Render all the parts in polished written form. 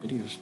videos.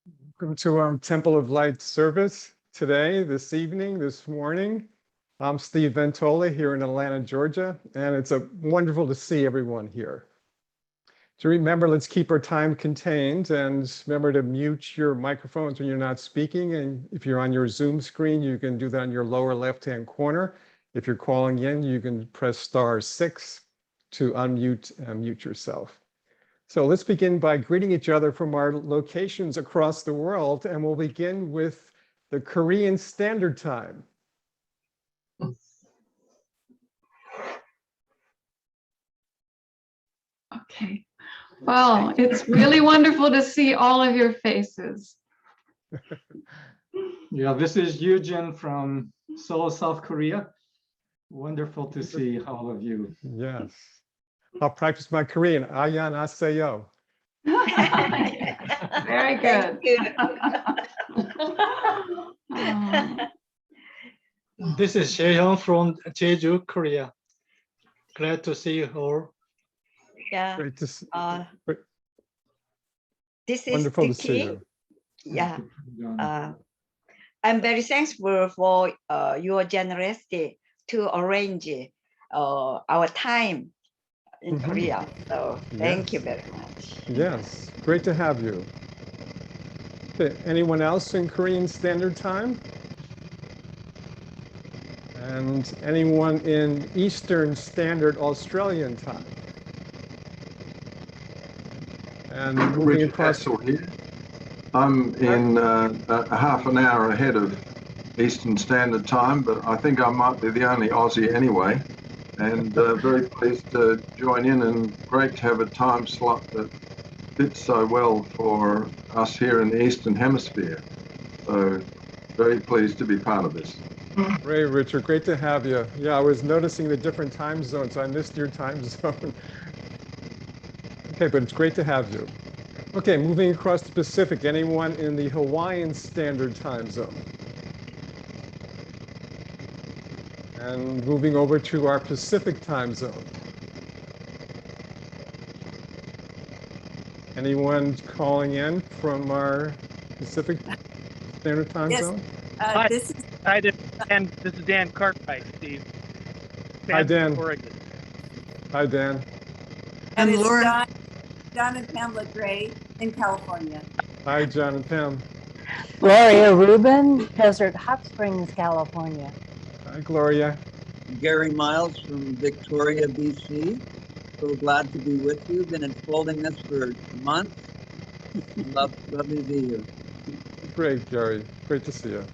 Welcome to our Temple of Light service today, this evening, this morning. I'm Steve Ventola here in Atlanta, Georgia, and it's wonderful to see everyone here. So remember, let's keep our time contained and remember to mute your microphones when you're not speaking. And if you're on your Zoom screen, you can do that in your lower left-hand corner. If you're calling in, you can press *6 to unmute and mute yourself. So let's begin by greeting each other from our locations across the world, and we'll begin with the Korean Standard Time. Okay. Well, it's really wonderful to see all of your faces. Yeah, this is Yujin from Seoul, South Korea. Wonderful to see all of you. Yes. I'll practice my Korean. Ayan aseyo. Very good. This is Jaehyung from Jeju, Korea. Glad to see you all. Yeah. Great to see. This is Wonderful to see Vicky. you. Yeah. I'm very thankful for your generosity to arrange our time in Korea. So thank you very much. Yes, great to have you. Okay, anyone else in Korean Standard Time? And anyone in Eastern Standard Australian Time? And moving across. Here. I'm in a half an hour ahead of Eastern Standard Time, but I think I might be the only Aussie anyway. And very pleased to join in, and great to have a time slot that fits so well for us here in the Eastern Hemisphere. So very pleased to be part of this. Ray, Richard, great to have you. Yeah, I was noticing the different time zones. I missed your time zone. Okay, but it's great to have you. Okay, moving across the Pacific, anyone in the Hawaiian Standard Time Zone? And moving over to our Pacific Time Zone. Anyone calling in from our Pacific Standard Time Zone? Hi, this is Dan Cartwright, Steve. Hi, Dan. Oregon. Hi, Dan. And it's Laura. John and Pamela Gray in California. Hi, John and Pam. Gloria Rubin, Desert Hot Springs, California. Hi, Gloria. Gary Miles from Victoria, BC. So glad to be with you. Been unfolding this for months. Lovely to be here. Great, Gary. Great to see you.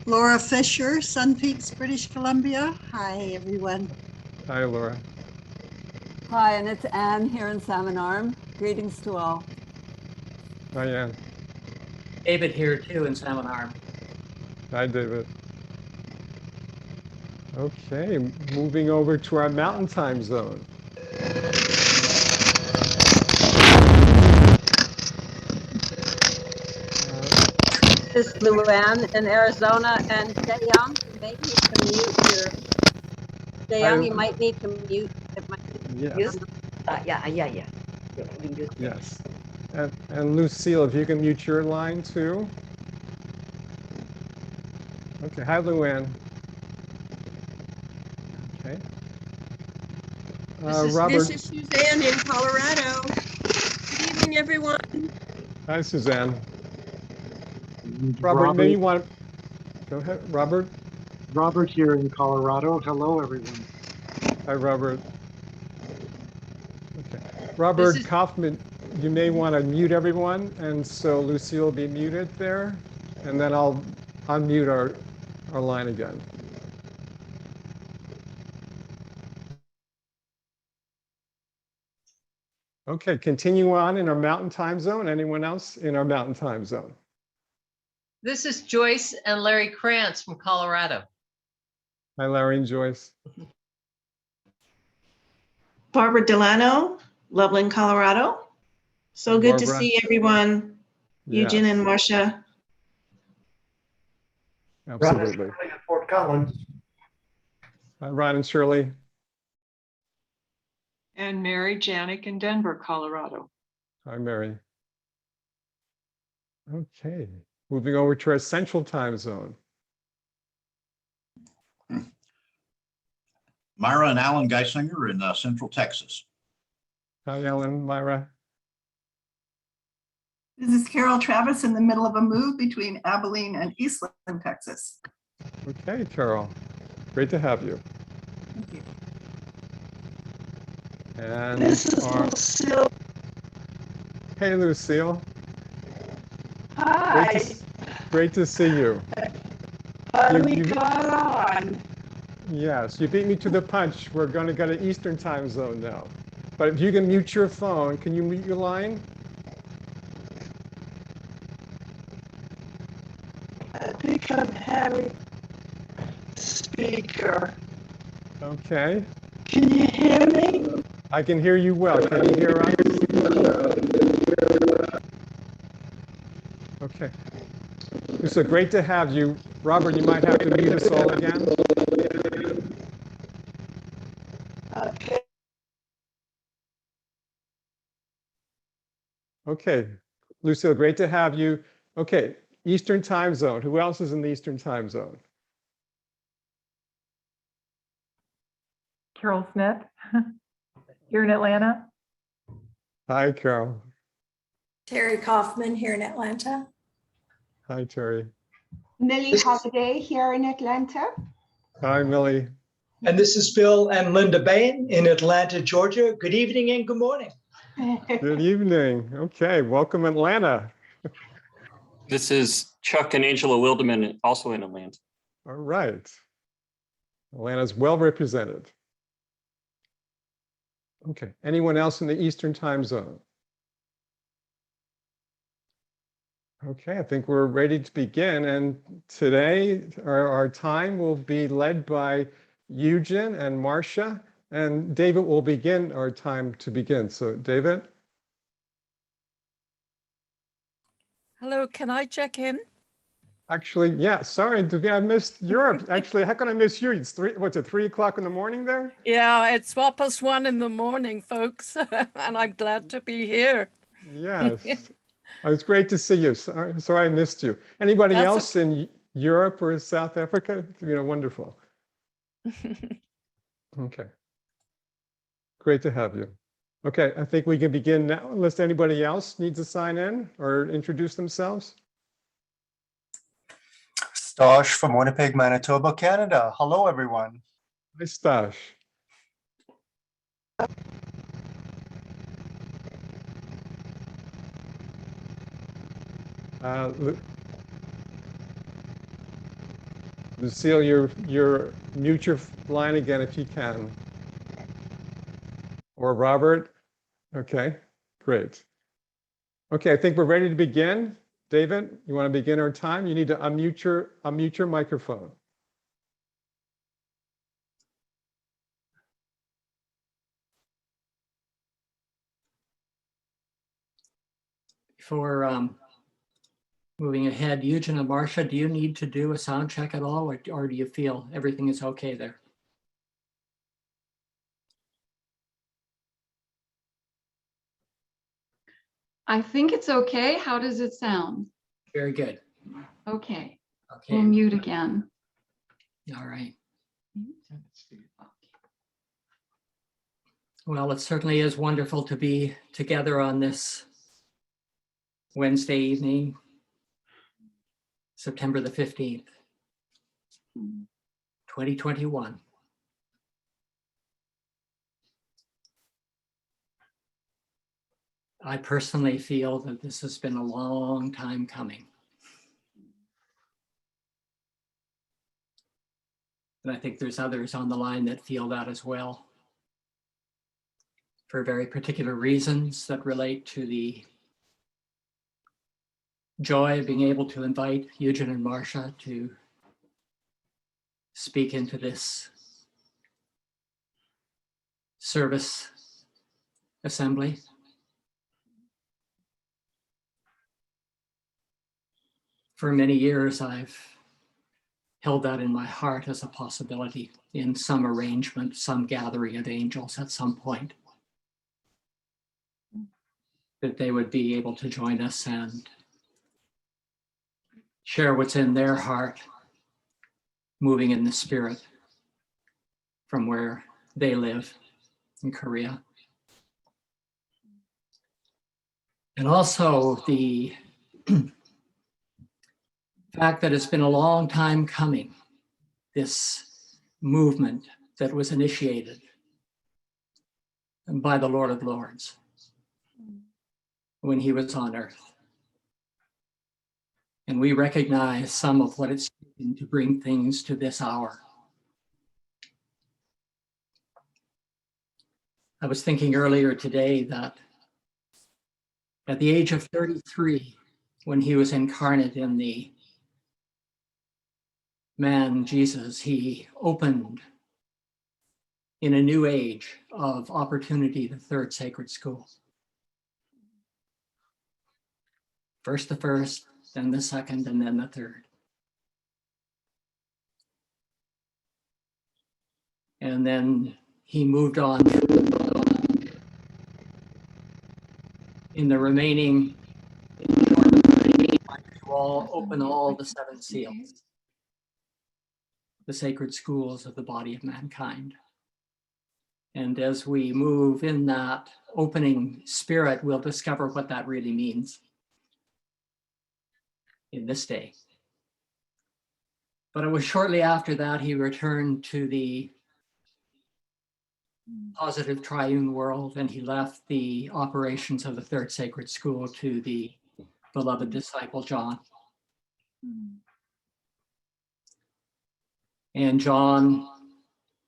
Laura Fisher, Sun Peaks, British Columbia. Hi, everyone. Hi, Laura. Hi, and it's Anne here in Salmon Arm. Greetings to all. Hi, Anne. David here too in Salmon Arm. Hi, David. Okay, moving over to our Mountain Time Zone. This is Luann in Arizona, and Daeyoung, you may need to mute your. Daeyoung, you might need to mute. Yes. Yeah. Yes. And Lucille, if you can mute your line too. Okay, hi, Luann. Okay. Robert. This is Suzanne in Colorado. Good evening, everyone. Hi, Suzanne. Robert, maybe you want to go ahead, Robert. Robert here in Colorado. Hello, everyone. Hi, Robert. Okay, Robert Kaufman, you may want to mute everyone, and so Lucille will be muted there, and then I'll unmute our line again. Okay, continue on in our Mountain Time Zone. Anyone else in our Mountain Time Zone? This is Joyce and Larry Krantz from Colorado. Hi, Larry and Joyce. Barbara Delano, Loveland, Colorado. So good to see everyone. Yes. Yujin and Marsha. Absolutely. Fort Collins. Hi, Ron and Shirley. And Mary Janik in Denver, Colorado. Hi, Mary. Okay, moving over to our central time zone. Myra and Alan Geisinger in Central Texas. Hi, Ellen, Myra. This is Carol Travis in the middle of a move between Abilene and Eastland, Texas. Okay, Carol, great to have you. Thank you. And This is Lucille. Hey, Lucille. Hi. Great to see you. We got on. Yes, you beat me to the punch. We're going to go to Eastern time zone now. But if you can mute your phone, can you mute your line? I think I'm having speaker. Okay. Can you hear me? I can hear you well. Can you hear us? Okay. So great to have you. Robert, you might have to mute us all again. Okay. Okay. Lucille, great to have you. Okay. Eastern time zone. Who else is in the Eastern time zone? Carol Smith here in Atlanta. Hi, Carol. Terry Kaufman here in Atlanta. Hi, Terry. Millie Holiday here in Atlanta. Hi, Millie. And this is Phil and Linda Bain in Atlanta, Georgia. Good evening and good morning. Good evening. Okay, welcome Atlanta. This is Chuck and Angela Wilderman, also in Atlanta. All right. Atlanta's well represented. Okay, anyone else in the Eastern time zone? Okay, I think we're ready to begin. And today our time will be led by Yujin and Marsha, and David will begin our time to begin. So David? Hello, can I check in? Actually, yeah, sorry, I missed Europe. Actually, how can I miss you? It's 3 o'clock in the morning there? Yeah, it's 1:15 in the morning, folks, and I'm glad to be here. Yes, it's great to see you. Sorry I missed you. Anybody else in Europe or South Africa? Wonderful. Okay, great to have you. Okay, I think we can begin now, unless anybody else needs to sign in or introduce themselves. Stosh from Winnipeg, Manitoba, Canada. Hello, everyone. Hi, Stosh. Lucille, your mute your line again if you can. Or Robert. Okay, great. Okay, I think we're ready to begin. David, you want to begin our time? You need to unmute your microphone. Before moving ahead, Yujin and Marsha, do you need to do a sound check at all, or do you feel everything is okay there? I think it's okay. How does it sound? Very good. Okay. Okay. We'll mute again. All right. Well, it certainly is wonderful to be together on this Wednesday evening, September the 15th, 2021. I personally feel that this has been a long time coming. And I think there's others on the line that feel that as well, for very particular reasons that relate to the joy of being able to invite Yujin and Marsha to speak into this service assembly. For many years, I've held that in my heart as a possibility in some arrangement, some gathering of angels at some point, that they would be able to join us and share what's in their heart, moving in the spirit from where they live in Korea. And also the fact that it's been a long time coming, this movement that was initiated by the Lord of Lords when he was on earth. And we recognize some of what it's taken to bring things to this hour. I was thinking earlier today that at the age of 33, when he was incarnate in the man Jesus, he opened in a new age of opportunity the third sacred school. First the first, then the second, and then the third. And then he moved on in the remaining, to all open all the seven seals, the sacred schools of the body of mankind. And as we move in that opening spirit, we'll discover what that really means in this day. But it was shortly after that he returned to the positive triune world, and he left the operations of the third sacred school to the beloved disciple John. And John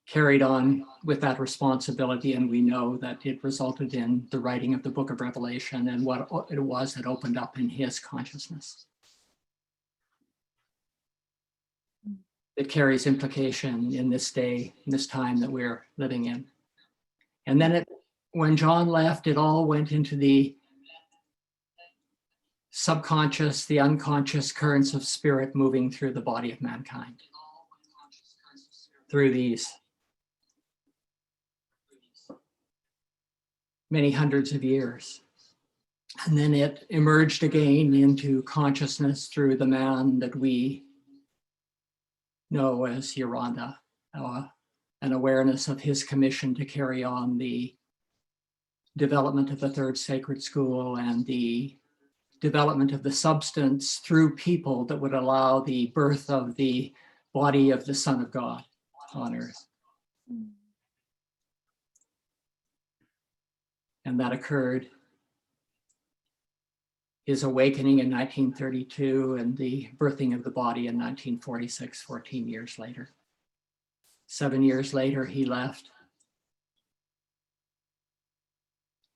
carried on with that responsibility, and we know that it resulted in the writing of the book of Revelation and what it was that opened up in his consciousness. It carries implication in this day, in this time that we're living in. And then when John left, it all went into the subconscious, the unconscious currents of spirit moving through the body of mankind. Through these many hundreds of years. And then it emerged again into consciousness through the man that we know as Yoranda, an awareness of his commission to carry on the development of the third sacred school and the development of the substance through people that would allow the birth of the body of the Son of God on earth. And that occurred, his awakening in 1932 and the birthing of the body in 1946, 14 years later. 7 years later, he left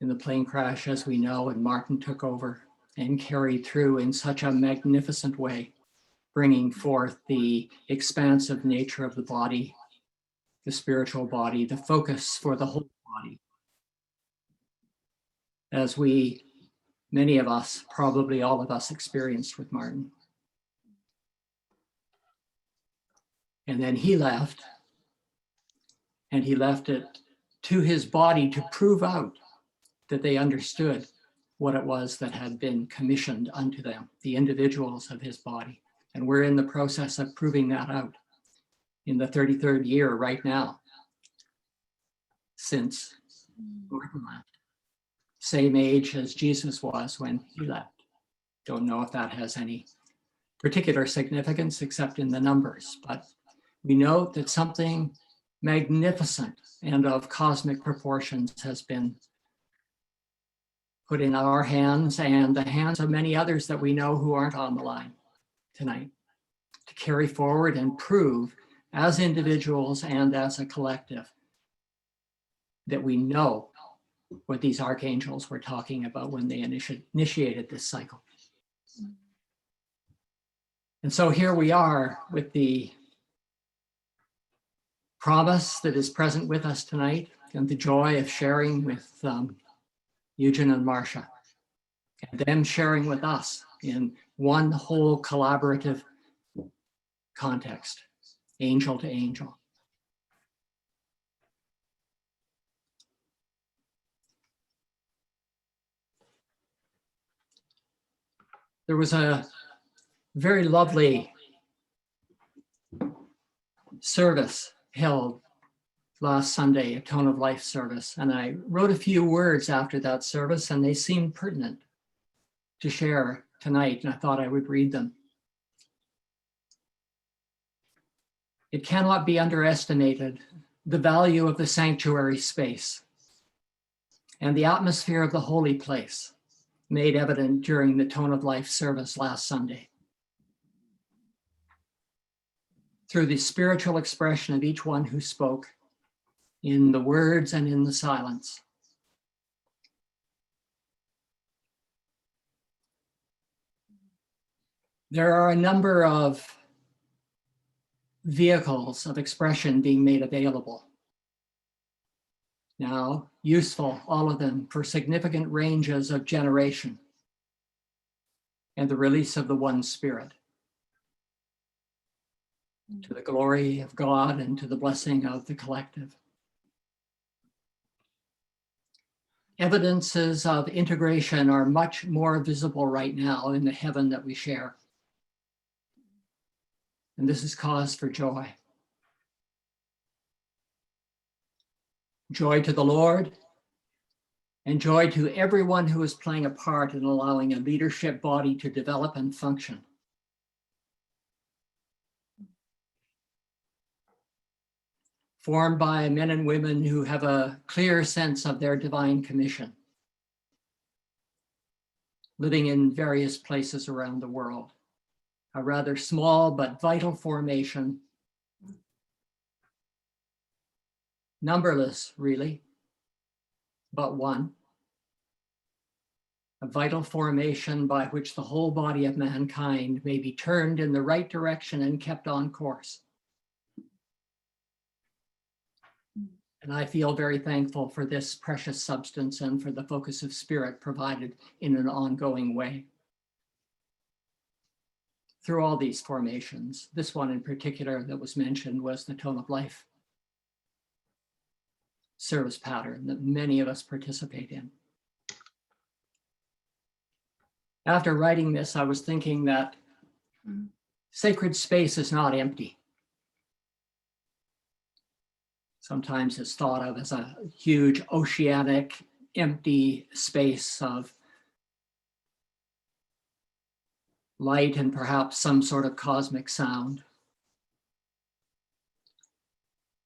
in the plane crash, as we know, and Martin took over and carried through in such a magnificent way, bringing forth the expansive nature of the body, the spiritual body, the focus for the whole body. As we, many of us, probably all of us, experienced with Martin. And then he left, and he left it to his body to prove out that they understood what it was that had been commissioned unto them, the individuals of his body. And we're in the process of proving that out in the 33rd year right now, since Martin left. Same age as Jesus was when he left. Don't know if that has any particular significance except in the numbers, but we know that something magnificent and of cosmic proportions has been put in our hands and the hands of many others that we know who aren't on the line tonight, to carry forward and prove as individuals and as a collective that we know what these archangels were talking about when they initiated this cycle. And so here we are with the promise that is present with us tonight and the joy of sharing with Yujin and Marsha, and them sharing with us in one whole collaborative context, angel to angel. There was a very lovely service held last Sunday, a Tone of Life service. And I wrote a few words after that service, and they seemed pertinent to share tonight, and I thought I would read them. It cannot be underestimated the value of the sanctuary space and the atmosphere of the holy place made evident during the Tone of Life service last Sunday. Through the spiritual expression of each one who spoke, in the words and in the silence. There are a number of vehicles of expression being made available. Now, useful, all of them, for significant ranges of generation and the release of the one spirit, to the glory of God and to the blessing of the collective. Evidences of integration are much more visible right now in the heaven that we share. And this is cause for joy. Joy to the Lord, and joy to everyone who is playing a part in allowing a leadership body to develop and function. Formed by men and women who have a clear sense of their divine commission, living in various places around the world. A rather small but vital formation, numberless really, but one. A vital formation by which the whole body of mankind may be turned in the right direction and kept on course. And I feel very thankful for this precious substance and for the focus of spirit provided in an ongoing way. Through all these formations, this one in particular that was mentioned was the Tone of Life service pattern that many of us participate in. After writing this, I was thinking that sacred space is not empty. Sometimes it's thought of as a huge oceanic, empty space of light and perhaps some sort of cosmic sound.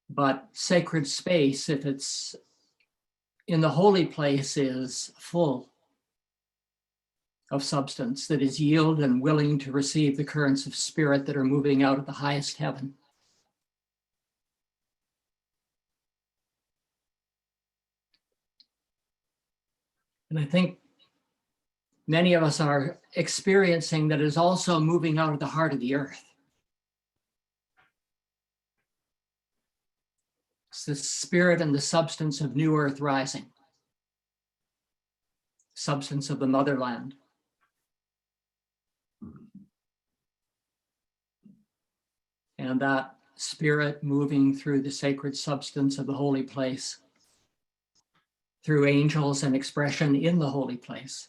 But sacred space, if it's in the holy place, is full of substance that is yielded and willing to receive the currents of spirit that are moving out of the highest heaven. And I think many of us are experiencing that it is also moving out of the heart of the earth. It's the spirit and the substance of new earth rising, substance of the motherland. And that spirit moving through the sacred substance of the holy place, through angels and expression in the holy place,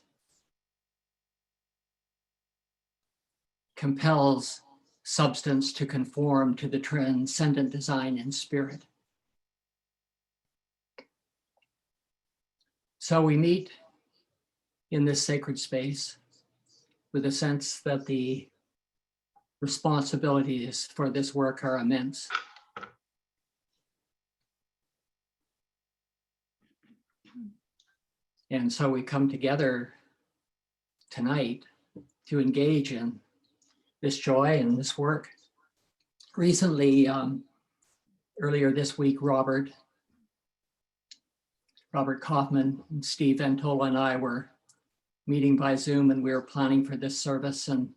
compels substance to conform to the transcendent design in spirit. So we meet in this sacred space with a sense that the responsibilities for this work are immense. And so we come together tonight to engage in this joy and this work. Recently, earlier this week, Robert Kaufman and Steve Ventola and I were meeting by Zoom, and we were planning for this service, and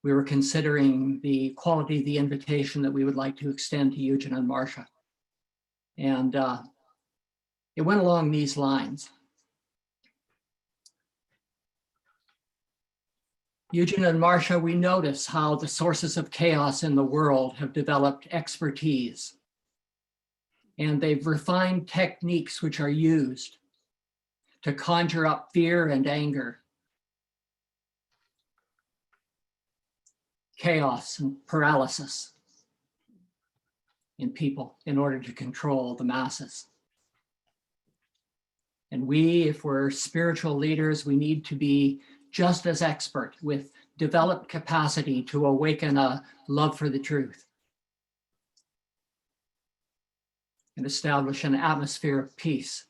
we were considering the quality of the invitation that we would like to extend to Yujin and Marsha. And it went along these lines. Yujin and Marsha, we notice how the sources of chaos in the world have developed expertise, and they've refined techniques which are used to conjure up fear and anger, chaos and paralysis in people in order to control the masses. And we, if we're spiritual leaders, we need to be just as expert with developed capacity to awaken a love for the truth and establish an atmosphere of peace,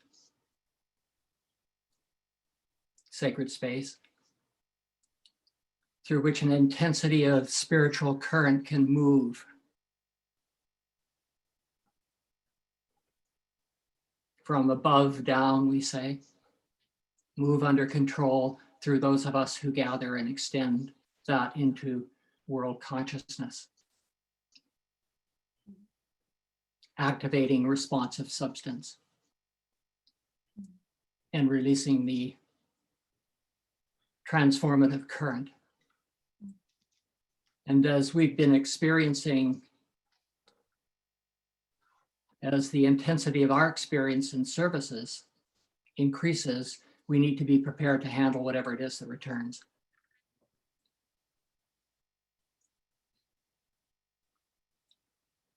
sacred space, through which an intensity of spiritual current can move from above down, we say, move under control through those of us who gather and extend that into world consciousness, activating responsive substance and releasing the transformative current. And as we've been experiencing, as the intensity of our experience in services increases, we need to be prepared to handle whatever it is that returns.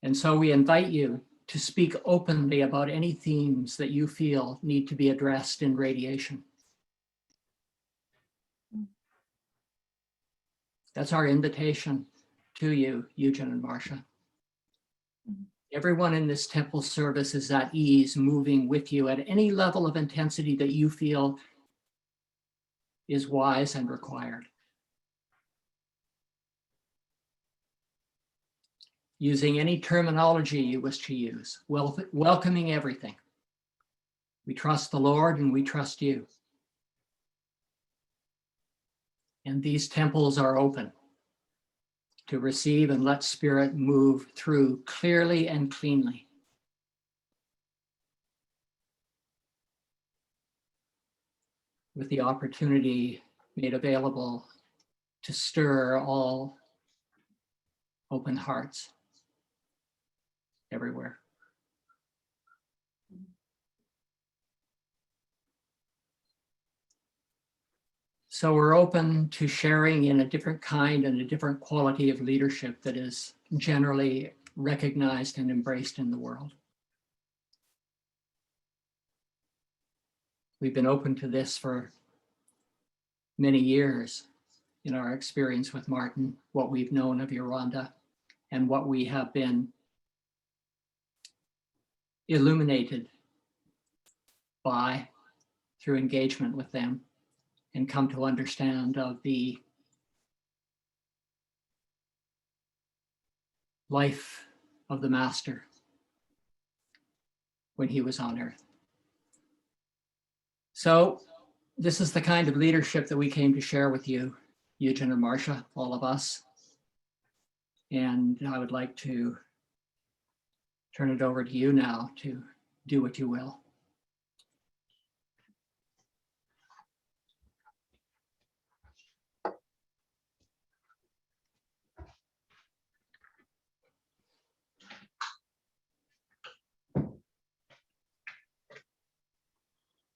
And so we invite you to speak openly about any themes that you feel need to be addressed in radiation. That's our invitation to you, Yujin and Marsha. Everyone in this temple service is at ease, moving with you at any level of intensity that you feel is wise and required. Using any terminology you wish to use, welcoming everything. We trust the Lord and we trust you. And these temples are open to receive and let Spirit move through clearly and cleanly. With the opportunity made available to stir all open hearts everywhere. So we're open to sharing in a different kind and a different quality of leadership that is generally recognized and embraced in the world. We've been open to this for many years in our experience with Martin, what we've known of Yolanda, and what we have been illuminated by through engagement with them and come to understand of the life of the Master when he was on earth. So this is the kind of leadership that we came to share with you, Yujin and Marsha, all of us. And I would like to turn it over to you now to do what you will.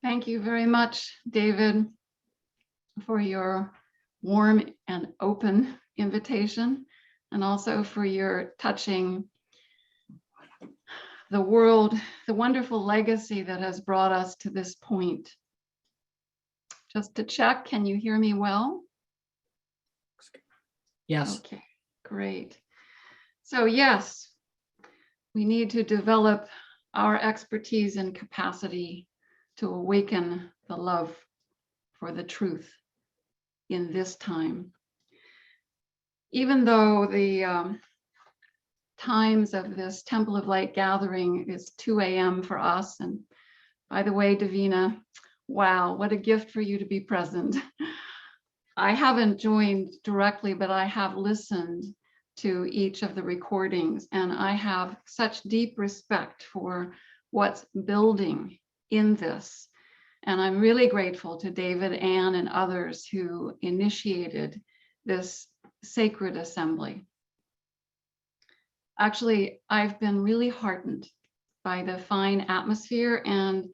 Thank you very much, David, for your warm and open invitation, and also for your touching the world, the wonderful legacy that has brought us to this point. Just to check, can you hear me well? Yes. Okay, great. So yes, we need to develop our expertise and capacity to awaken the love for the truth in this time. Even though the times of this Temple of Light gathering is 2 a.m. for us, and by the way, Davina, wow, what a gift for you to be present. I haven't joined directly, but I have listened to each of the recordings, and I have such deep respect for what's building in this. And I'm really grateful to David, Ann, and others who initiated this sacred assembly. Actually, I've been really heartened by the fine atmosphere and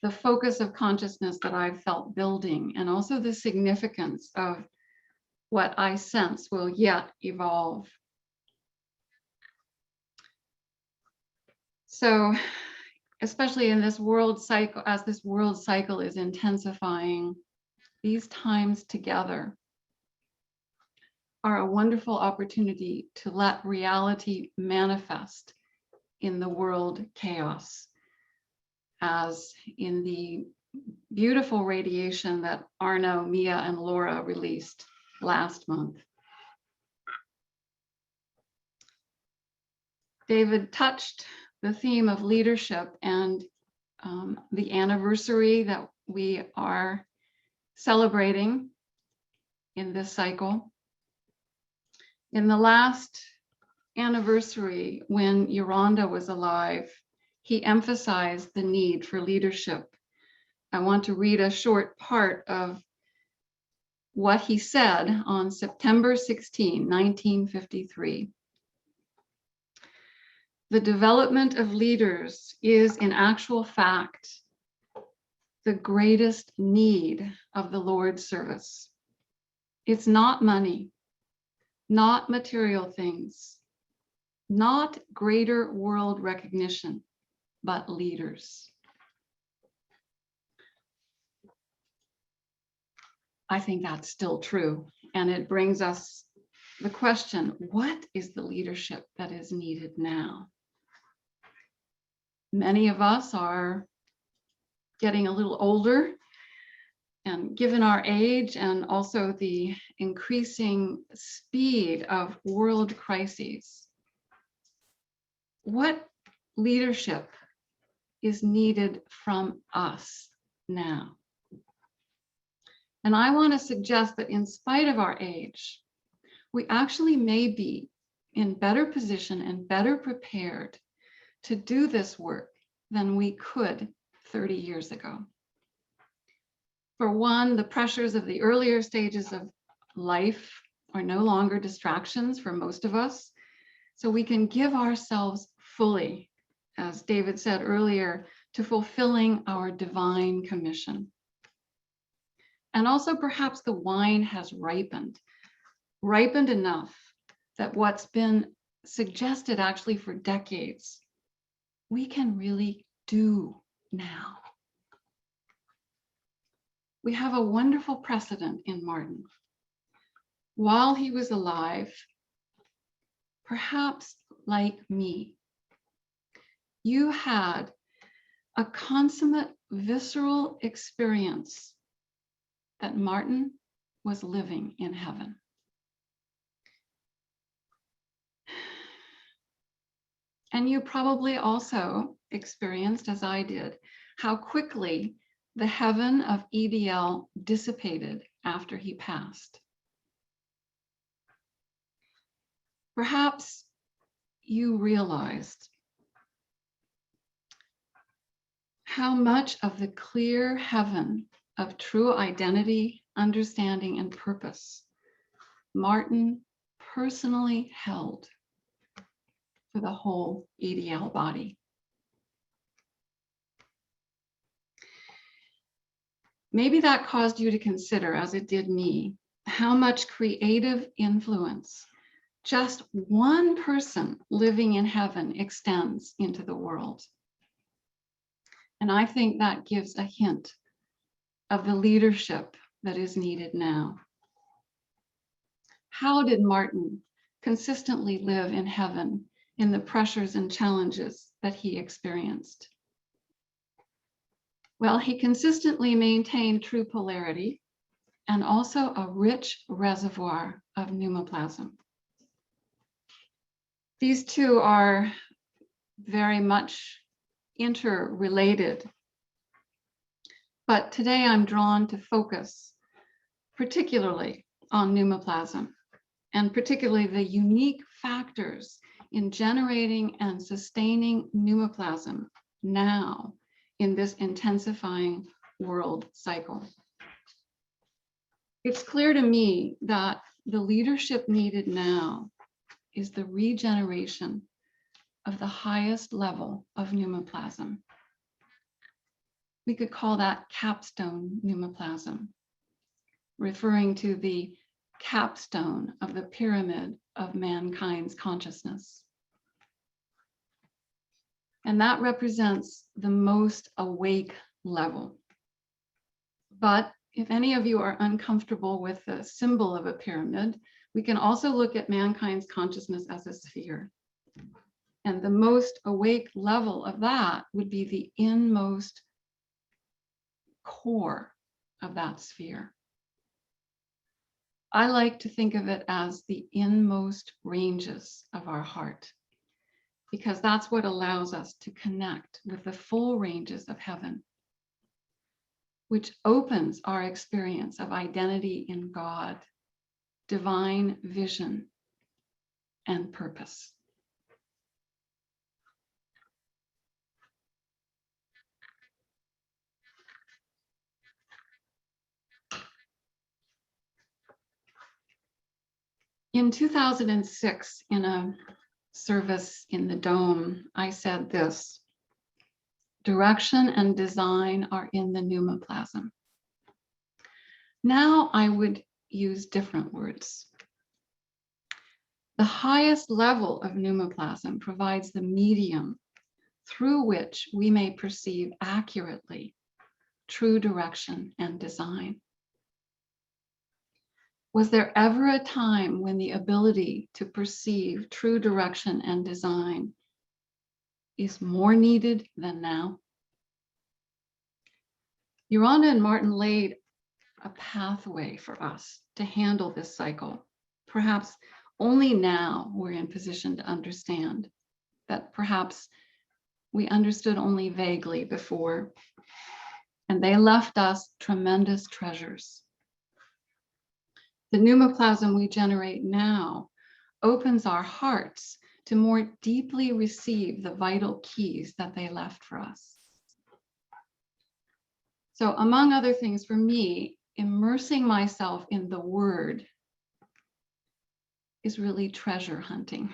the focus of consciousness that I've felt building, and also the significance of what I sense will yet evolve. So, especially in this world cycle, as this world cycle is intensifying, these times together are a wonderful opportunity to let reality manifest in the world chaos, as in the beautiful radiation that Arno, Mia, and Laura released last month. David touched the theme of leadership and the anniversary that we are celebrating in this cycle. In the last anniversary, when Yolanda was alive, he emphasized the need for leadership. I want to read a short part of what he said on September 16, 1953. The development of leaders is, in actual fact, the greatest need of the Lord's service. It's not money, not material things, not greater world recognition, but leaders. I think that's still true. And it brings us the question, what is the leadership that is needed now? Many of us are getting a little older, and given our age and also the increasing speed of world crises, what leadership is needed from us now? And I want to suggest that in spite of our age, we actually may be in better position and better prepared to do this work than we could 30 years ago. For one, the pressures of the earlier stages of life are no longer distractions for most of us, so we can give ourselves fully, as David said earlier, to fulfilling our divine commission. And also perhaps the wine has ripened enough that what's been suggested actually for decades, we can really do now. We have a wonderful precedent in Martin. While he was alive, perhaps like me, you had a consummate visceral experience that Martin was living in heaven. And you probably also experienced, as I did, how quickly the heaven of EDL dissipated after he passed. Perhaps you realized how much of the clear heaven of true identity, understanding, and purpose Martin personally held for the whole EDL body. Maybe that caused you to consider, as it did me, how much creative influence just one person living in heaven extends into the world. And I think that gives a hint of the leadership that is needed now. How did Martin consistently live in heaven in the pressures and challenges that he experienced? Well, he consistently maintained true polarity and also a rich reservoir of pneumoplasm. These two are very much interrelated. But today I'm drawn to focus particularly on pneumoplasm, and particularly the unique factors in generating and sustaining pneumoplasm now in this intensifying world cycle. It's clear to me that the leadership needed now is the regeneration of the highest level of pneumoplasm. We could call that capstone pneumoplasm, referring to the capstone of the pyramid of mankind's consciousness. And that represents the most awake level. But if any of you are uncomfortable with the symbol of a pyramid, we can also look at mankind's consciousness as a sphere. And the most awake level of that would be the inmost core of that sphere. I like to think of it as the inmost ranges of our heart, because that's what allows us to connect with the full ranges of heaven, which opens our experience of identity in God, divine vision, and purpose. In 2006, in a service in the Dome, I said this: direction and design are in the pneumoplasm. Now I would use different words. The highest level of pneumoplasm provides the medium through which we may perceive accurately true direction and design. Was there ever a time when the ability to perceive true direction and design is more needed than now? Yolanda and Martin laid a pathway for us to handle this cycle. Perhaps only now we're in position to understand that perhaps we understood only vaguely before, and they left us tremendous treasures. The pneumoplasm we generate now opens our hearts to more deeply receive the vital keys that they left for us. So, among other things, for me, immersing myself in the Word is really treasure hunting.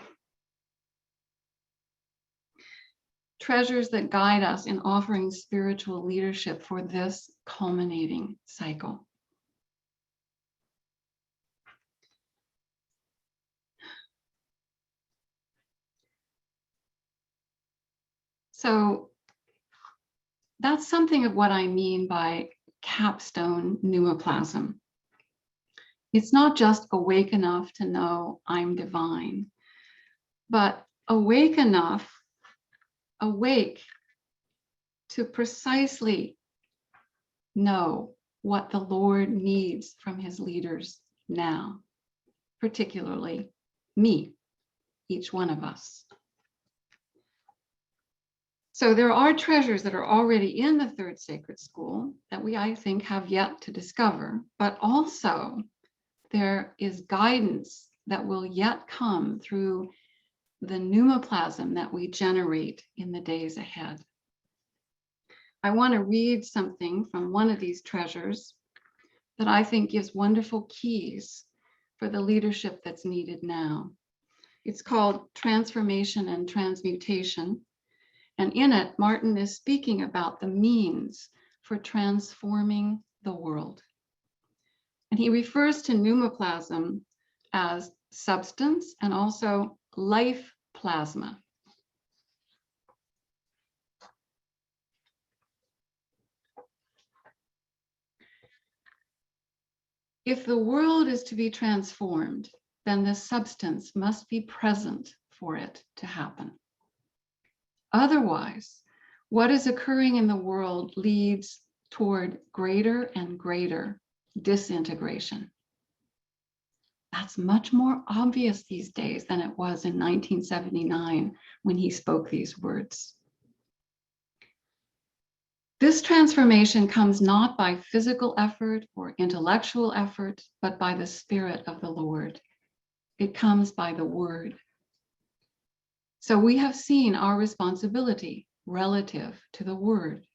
Treasures that guide us in offering spiritual leadership for this culminating cycle. So that's something of what I mean by capstone pneumoplasm. It's not just awake enough to know I'm divine, but awake enough, awake to precisely know what the Lord needs from his leaders now, particularly me, each one of us. So there are treasures that are already in the third sacred school that we, I think, have yet to discover, but also there is guidance that will yet come through the pneumoplasm that we generate in the days ahead. I want to read something from one of these treasures that I think gives wonderful keys for the leadership that's needed now. It's called Transformation and Transmutation. And in it, Martin is speaking about the means for transforming the world. And he refers to pneumoplasm as substance and also life plasma. If the world is to be transformed, then the substance must be present for it to happen. Otherwise, what is occurring in the world leads toward greater and greater disintegration. That's much more obvious these days than it was in 1979 when he spoke these words. This transformation comes not by physical effort or intellectual effort, but by the Spirit of the Lord. It comes by the Word. So we have seen our responsibility relative to the Word.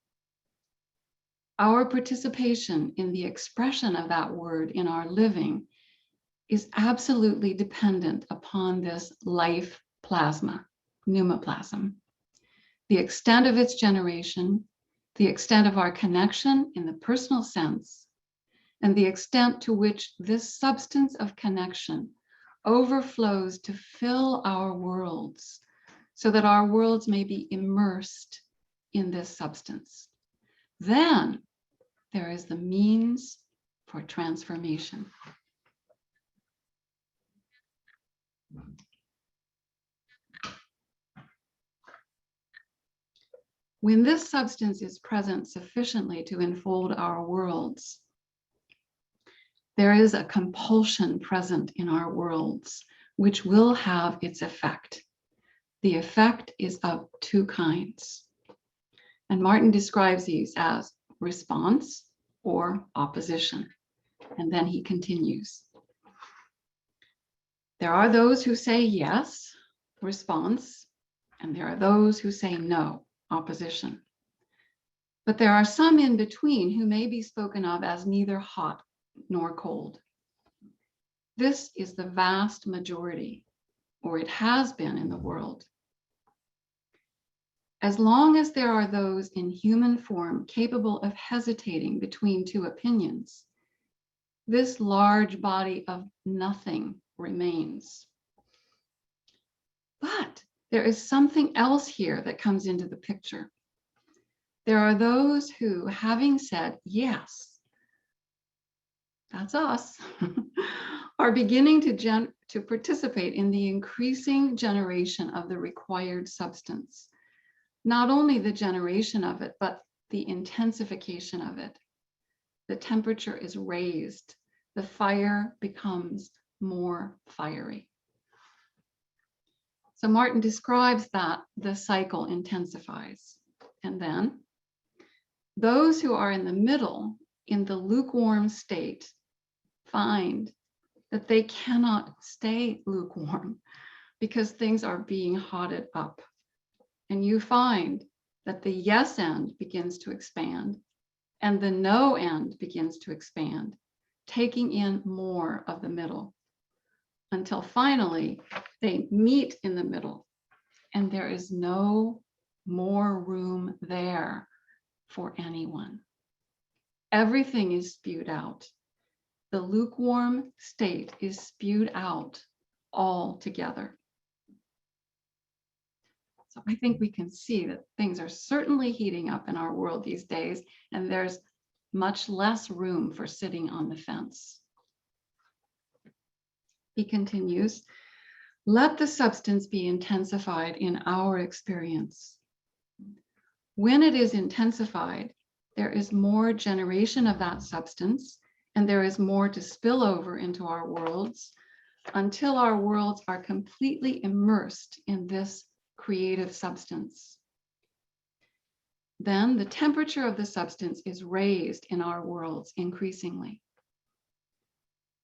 Our participation in the expression of that Word in our living is absolutely dependent upon this life plasma, pneumoplasm, the extent of its generation, the extent of our connection in the personal sense, and the extent to which this substance of connection overflows to fill our worlds, so that our worlds may be immersed in this substance. Then there is the means for transformation. When this substance is present sufficiently to enfold our worlds, there is a compulsion present in our worlds, which will have its effect. The effect is of two kinds. And Martin describes these as response or opposition. And then he continues. There are those who say yes, response, and there are those who say no, opposition. But there are some in between who may be spoken of as neither hot nor cold. This is the vast majority, or it has been in the world. As long as there are those in human form capable of hesitating between two opinions, this large body of nothing remains. But there is something else here that comes into the picture. There are those who, having said yes, that's us, are beginning to participate in the increasing generation of the required substance. Not only the generation of it, but the intensification of it. The temperature is raised. The fire becomes more fiery. So Martin describes that the cycle intensifies. And then those who are in the middle, in the lukewarm state, find that they cannot stay lukewarm because things are being hotted up. And you find that the yes end begins to expand and the no end begins to expand, taking in more of the middle, until finally they meet in the middle and there is no more room there for anyone. Everything is spewed out. The lukewarm state is spewed out all together. So I think we can see that things are certainly heating up in our world these days, and there's much less room for sitting on the fence. He continues, let the substance be intensified in our experience. When it is intensified, there is more generation of that substance, and there is more to spill over into our worlds until our worlds are completely immersed in this creative substance. Then the temperature of the substance is raised in our worlds increasingly.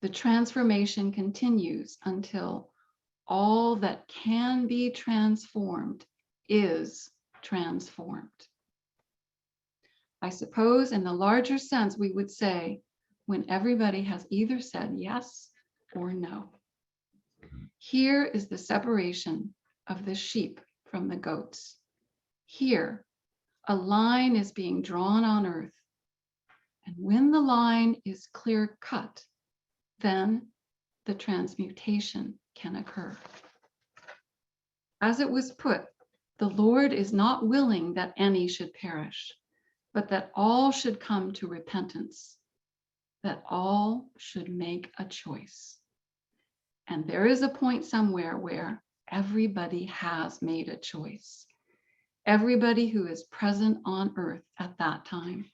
The transformation continues until all that can be transformed is transformed. I suppose in the larger sense, we would say when everybody has either said yes or no. Here is the separation of the sheep from the goats. Here, a line is being drawn on earth. And when the line is clear cut, then the transmutation can occur. As it was put, the Lord is not willing that any should perish, but that all should come to repentance, that all should make a choice. And there is a point somewhere where everybody has made a choice. Everybody who is present on earth at that time.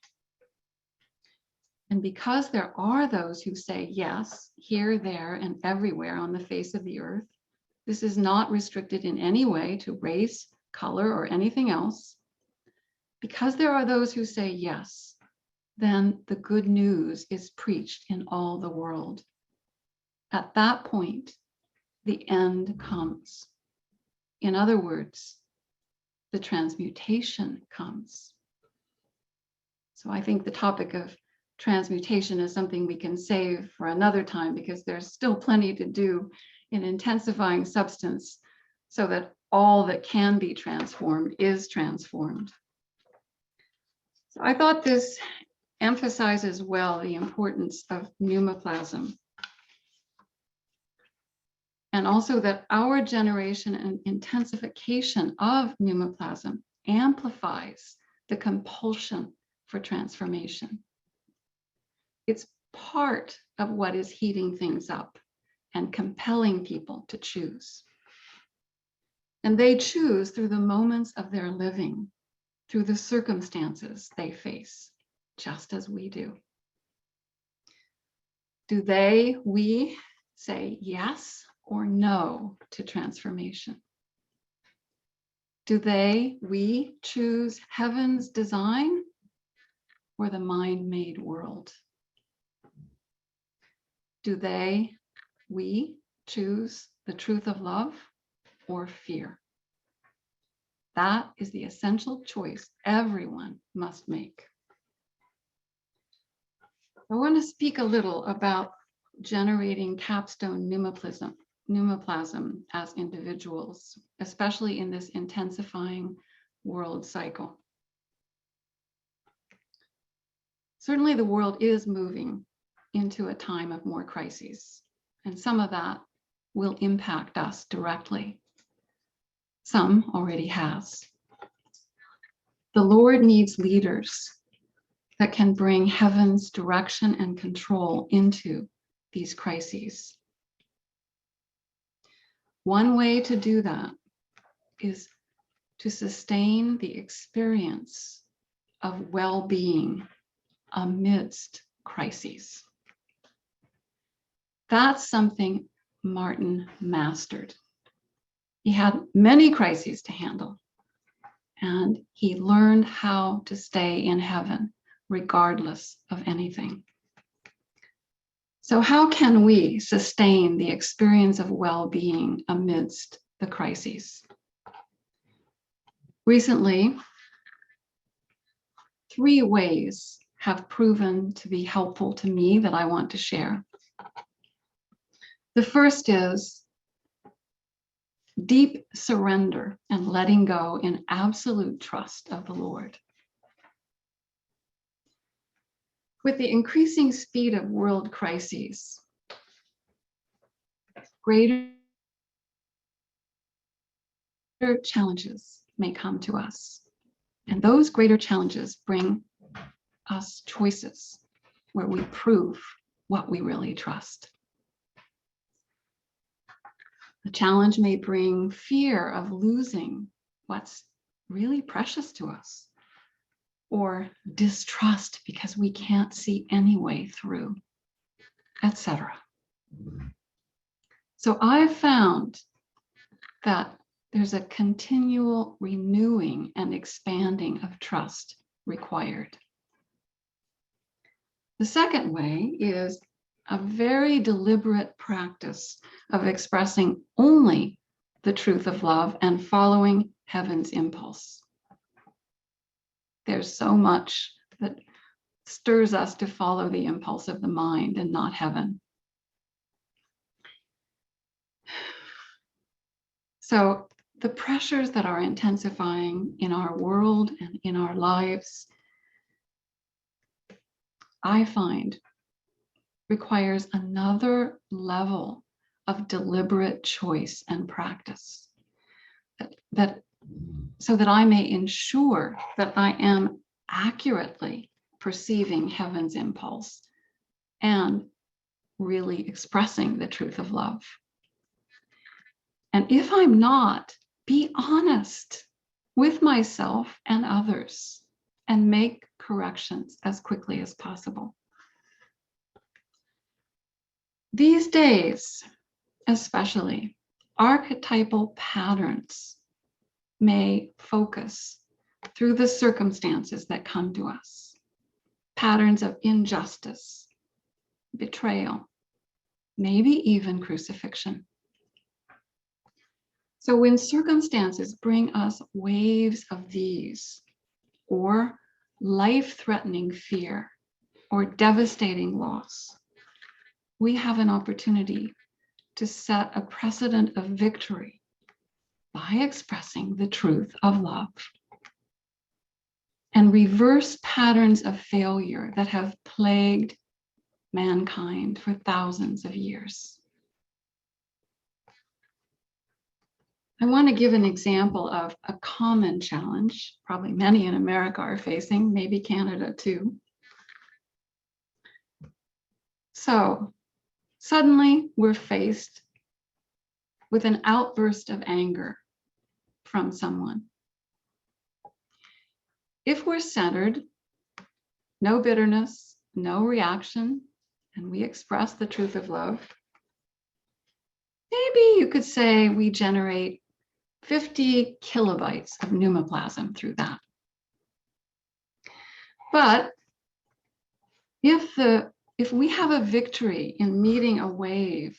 And because there are those who say yes, here, there, and everywhere on the face of the earth, this is not restricted in any way to race, color, or anything else. Because there are those who say yes, then the good news is preached in all the world. At that point, the end comes. In other words, the transmutation comes. So I think the topic of transmutation is something we can save for another time, because there's still plenty to do in intensifying substance so that all that can be transformed is transformed. So I thought this emphasizes well the importance of pneumoplasm. And also that our generation and intensification of pneumoplasm amplifies the compulsion for transformation. It's part of what is heating things up and compelling people to choose. And they choose through the moments of their living, through the circumstances they face, just as we do. Do we say yes or no to transformation? Do we choose heaven's design or the mind-made world? Do we choose the truth of love or fear? That is the essential choice everyone must make. I want to speak a little about generating capstone pneumoplasm as individuals, especially in this intensifying world cycle. Certainly the world is moving into a time of more crises, and some of that will impact us directly. Some already has. The Lord needs leaders that can bring heaven's direction and control into these crises. One way to do that is to sustain the experience of well-being amidst crises. That's something Martin mastered. He had many crises to handle, and he learned how to stay in heaven regardless of anything. So how can we sustain the experience of well-being amidst the crises? Recently, 3 ways have proven to be helpful to me that I want to share. The first is deep surrender and letting go in absolute trust of the Lord. With the increasing speed of world crises, greater challenges may come to us. And those greater challenges bring us choices where we prove what we really trust. The challenge may bring fear of losing what's really precious to us, or distrust because we can't see any way through, etc. So I've found that there's a continual renewing and expanding of trust required. The second way is a very deliberate practice of expressing only the truth of love and following heaven's impulse. There's so much that stirs us to follow the impulse of the mind and not heaven. So the pressures that are intensifying in our world and in our lives, I find, requires another level of deliberate choice and practice so that I may ensure that I am accurately perceiving heaven's impulse and really expressing the truth of love. And if I'm not, be honest with myself and others and make corrections as quickly as possible. These days, especially, archetypal patterns may focus through the circumstances that come to us. Patterns of injustice, betrayal, maybe even crucifixion. So when circumstances bring us waves of these, or life-threatening fear, or devastating loss, we have an opportunity to set a precedent of victory by expressing the truth of love. and reverse patterns of failure that have plagued mankind for thousands of years. I want to give an example of a common challenge, probably many in America are facing, maybe Canada too. So suddenly we're faced with an outburst of anger from someone. If we're centered, no bitterness, no reaction, and we express the truth of love, maybe you could say we generate 50 kilobytes of pneumoplasm through that. But if we have a victory in meeting a wave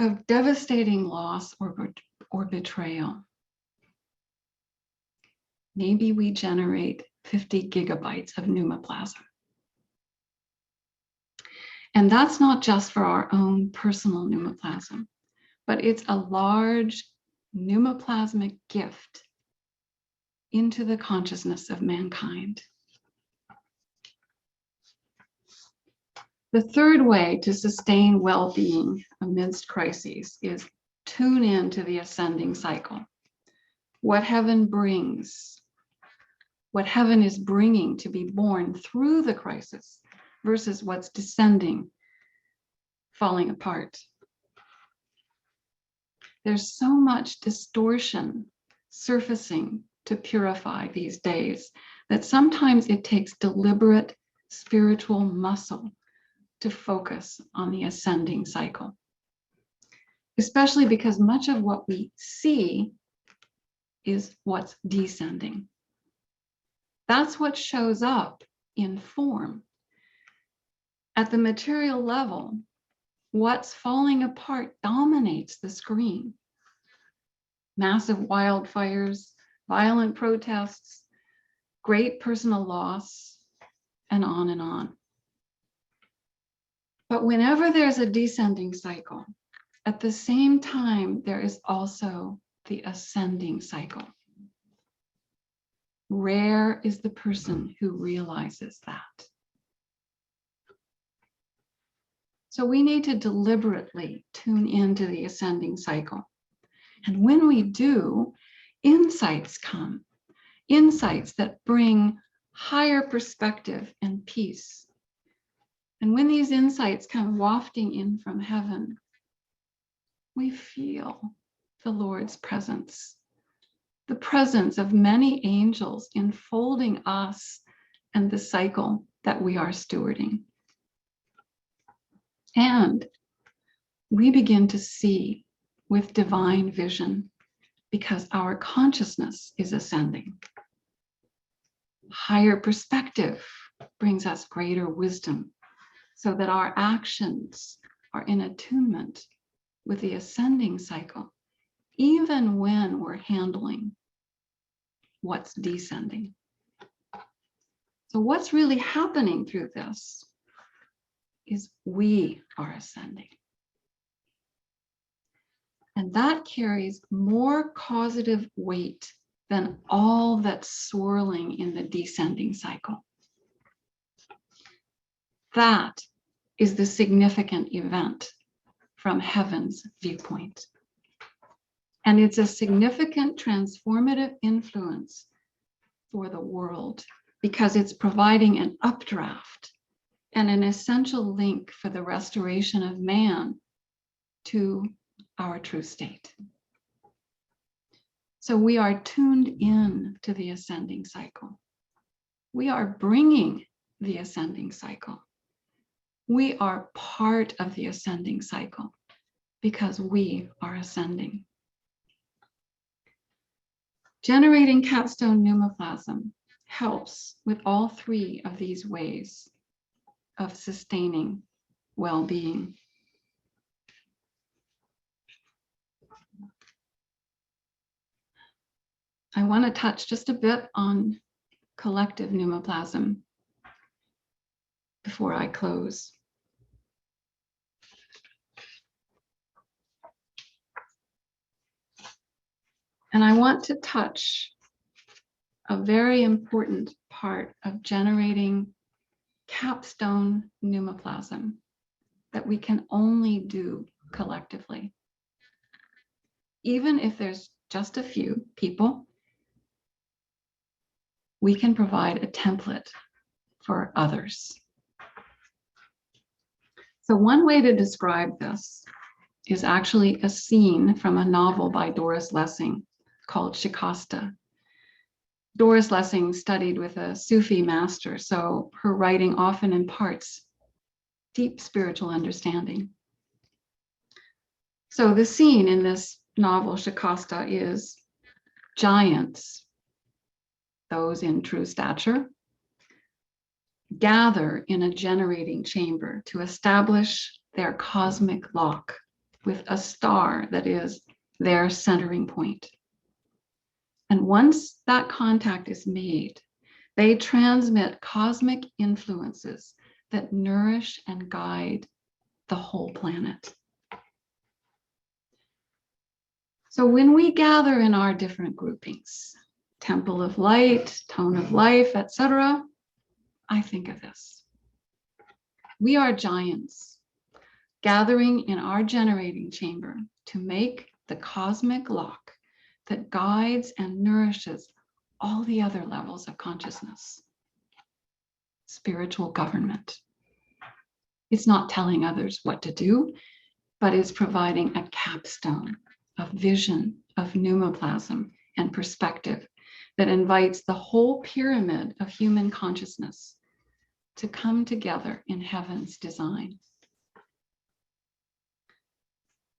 of devastating loss or betrayal, maybe we generate 50 gigabytes of pneumoplasm. And that's not just for our own personal pneumoplasm, but it's a large pneumoplasmic gift into the consciousness of mankind. The third way to sustain well-being amidst crises is tune in to the ascending cycle. What heaven brings, what heaven is bringing to be born through the crisis versus what's descending, falling apart. There's so much distortion surfacing to purify these days that sometimes it takes deliberate spiritual muscle to focus on the ascending cycle, especially because much of what we see is what's descending. That's what shows up in form. At the material level, what's falling apart dominates the screen. Massive wildfires, violent protests, great personal loss, and on and on. But whenever there's a descending cycle, at the same time, there is also the ascending cycle. Rare is the person who realizes that. So we need to deliberately tune into the ascending cycle. And when we do, insights come, insights that bring higher perspective and peace. And when these insights come wafting in from heaven, we feel the Lord's presence, the presence of many angels enfolding us and the cycle that we are stewarding. And we begin to see with divine vision because our consciousness is ascending. Higher perspective brings us greater wisdom so that our actions are in attunement with the ascending cycle, even when we're handling what's descending. So what's really happening through this is we are ascending. And that carries more causative weight than all that's swirling in the descending cycle. That is the significant event from heaven's viewpoint. And it's a significant transformative influence for the world because it's providing an updraft and an essential link for the restoration of man to our true state. So we are tuned in to the ascending cycle. We are bringing the ascending cycle. We are part of the ascending cycle because we are ascending. Generating capstone pneumoplasm helps with all three of these ways of sustaining well-being. I want to touch just a bit on collective pneumoplasm before I close. And I want to touch a very important part of generating capstone pneumoplasm that we can only do collectively. Even if there's just a few people, we can provide a template for others. So one way to describe this is actually a scene from a novel by Doris Lessing called Shikasta. Doris Lessing studied with a Sufi master, so her writing often imparts deep spiritual understanding. So the scene in this novel, Shikasta, is giants, those in true stature, gather in a generating chamber to establish their cosmic lock with a star that is their centering point. And once that contact is made, they transmit cosmic influences that nourish and guide the whole planet. So when we gather in our different groupings, Temple of Light, Tone of Life, etc., I think of this. We are giants gathering in our generating chamber to make the cosmic lock that guides and nourishes all the other levels of consciousness. Spiritual government. It's not telling others what to do, but it's providing a capstone of vision, of pneumoplasm and perspective that invites the whole pyramid of human consciousness to come together in heaven's design.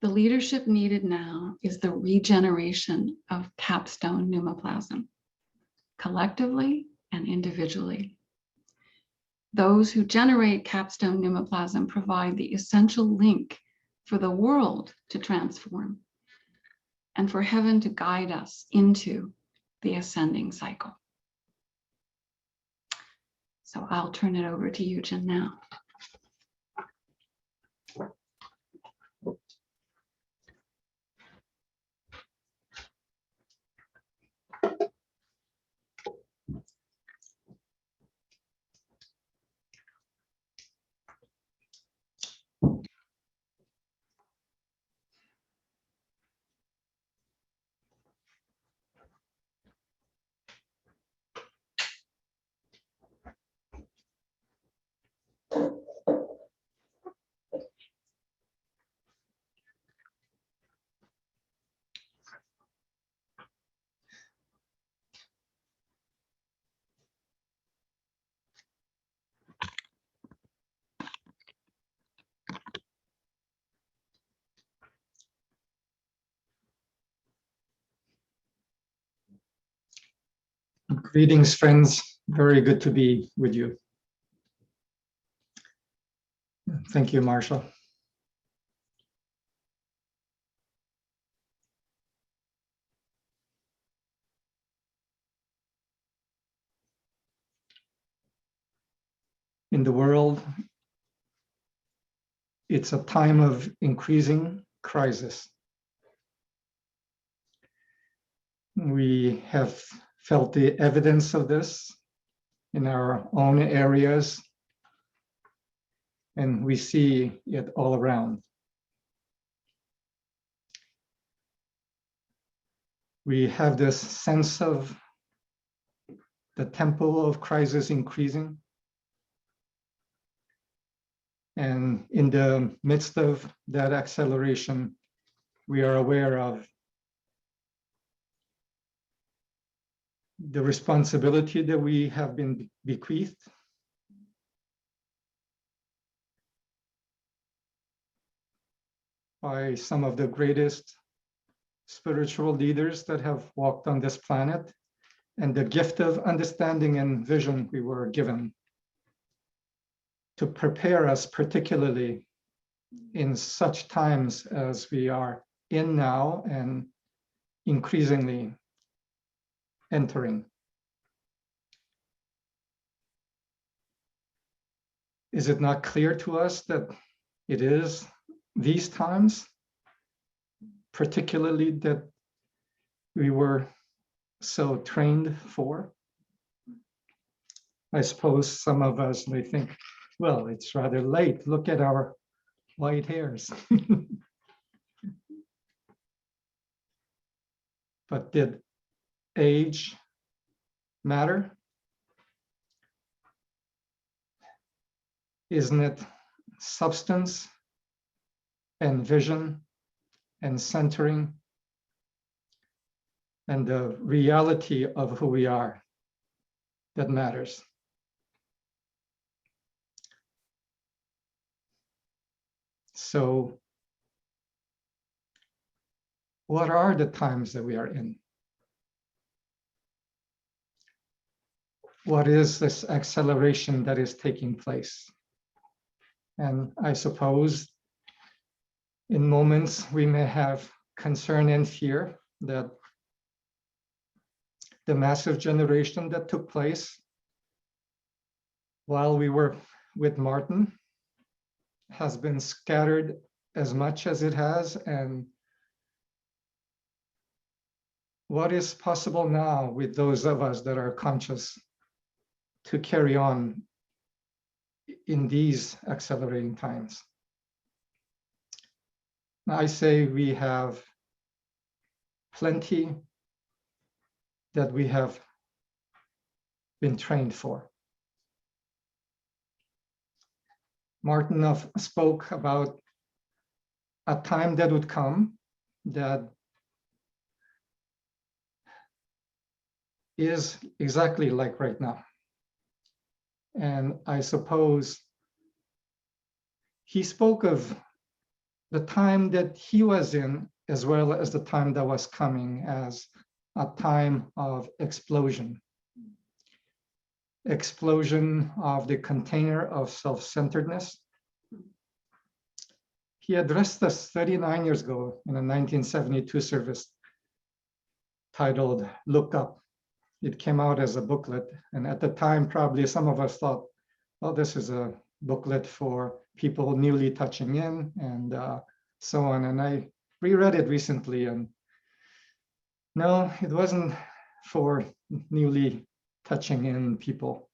The leadership needed now is the regeneration of capstone pneumoplasm, collectively and individually. Those who generate capstone pneumoplasm provide the essential link for the world to transform and for heaven to guide us into the ascending cycle. So I'll turn it over to Yujin now. Greetings, friends. Very good to be with you. Thank you, Marsha. In the world, it's a time of increasing crisis. We have felt the evidence of this in our own areas, and we see it all around. We have this sense of the tempo of crisis increasing. And in the midst of that acceleration, we are aware of the responsibility that we have been bequeathed by some of the greatest spiritual leaders that have walked on this planet, and the gift of understanding and vision we were given to prepare us, particularly in such times as we are in now and increasingly entering. Is it not clear to us that it is these times, particularly, that we were so trained for? I suppose some of us may think, well, it's rather late. Look at our white hairs. But did age matter? Isn't it substance and vision and centering and the reality of who we are that matters? So, what are the times that we are in? What is this acceleration that is taking place? And I suppose in moments we may have concern and fear that the massive generation that took place while we were with Martin has been scattered as much as it has, and what is possible now with those of us that are conscious to carry on in these accelerating times? I say we have plenty that we have been trained for. Martin spoke about a time that would come that is exactly like right now. And I suppose he spoke of the time that he was in, as well as the time that was coming, as a time of explosion. Explosion of the container of self-centeredness. He addressed us 39 years ago in a 1972 service titled Look Up. It came out as a booklet. And at the time, probably some of us thought, well, this is a booklet for people newly touching in and so on. And I reread it recently, and no, it wasn't for newly touching in people.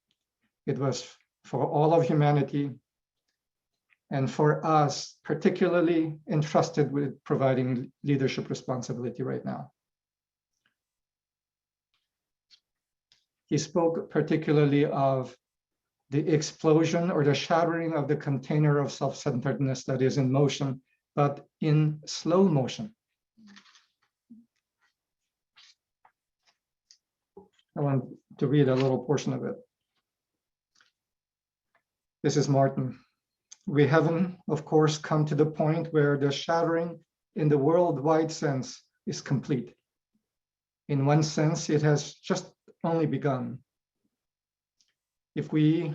It was for all of humanity, and for us, particularly entrusted with providing leadership responsibility right now. He spoke particularly of the explosion or the shattering of the container of self-centeredness that is in motion, but in slow motion. I want to read a little portion of it. This is Martin. We haven't, of course, come to the point where the shattering in the worldwide sense is complete. In one sense, it has just only begun. If we,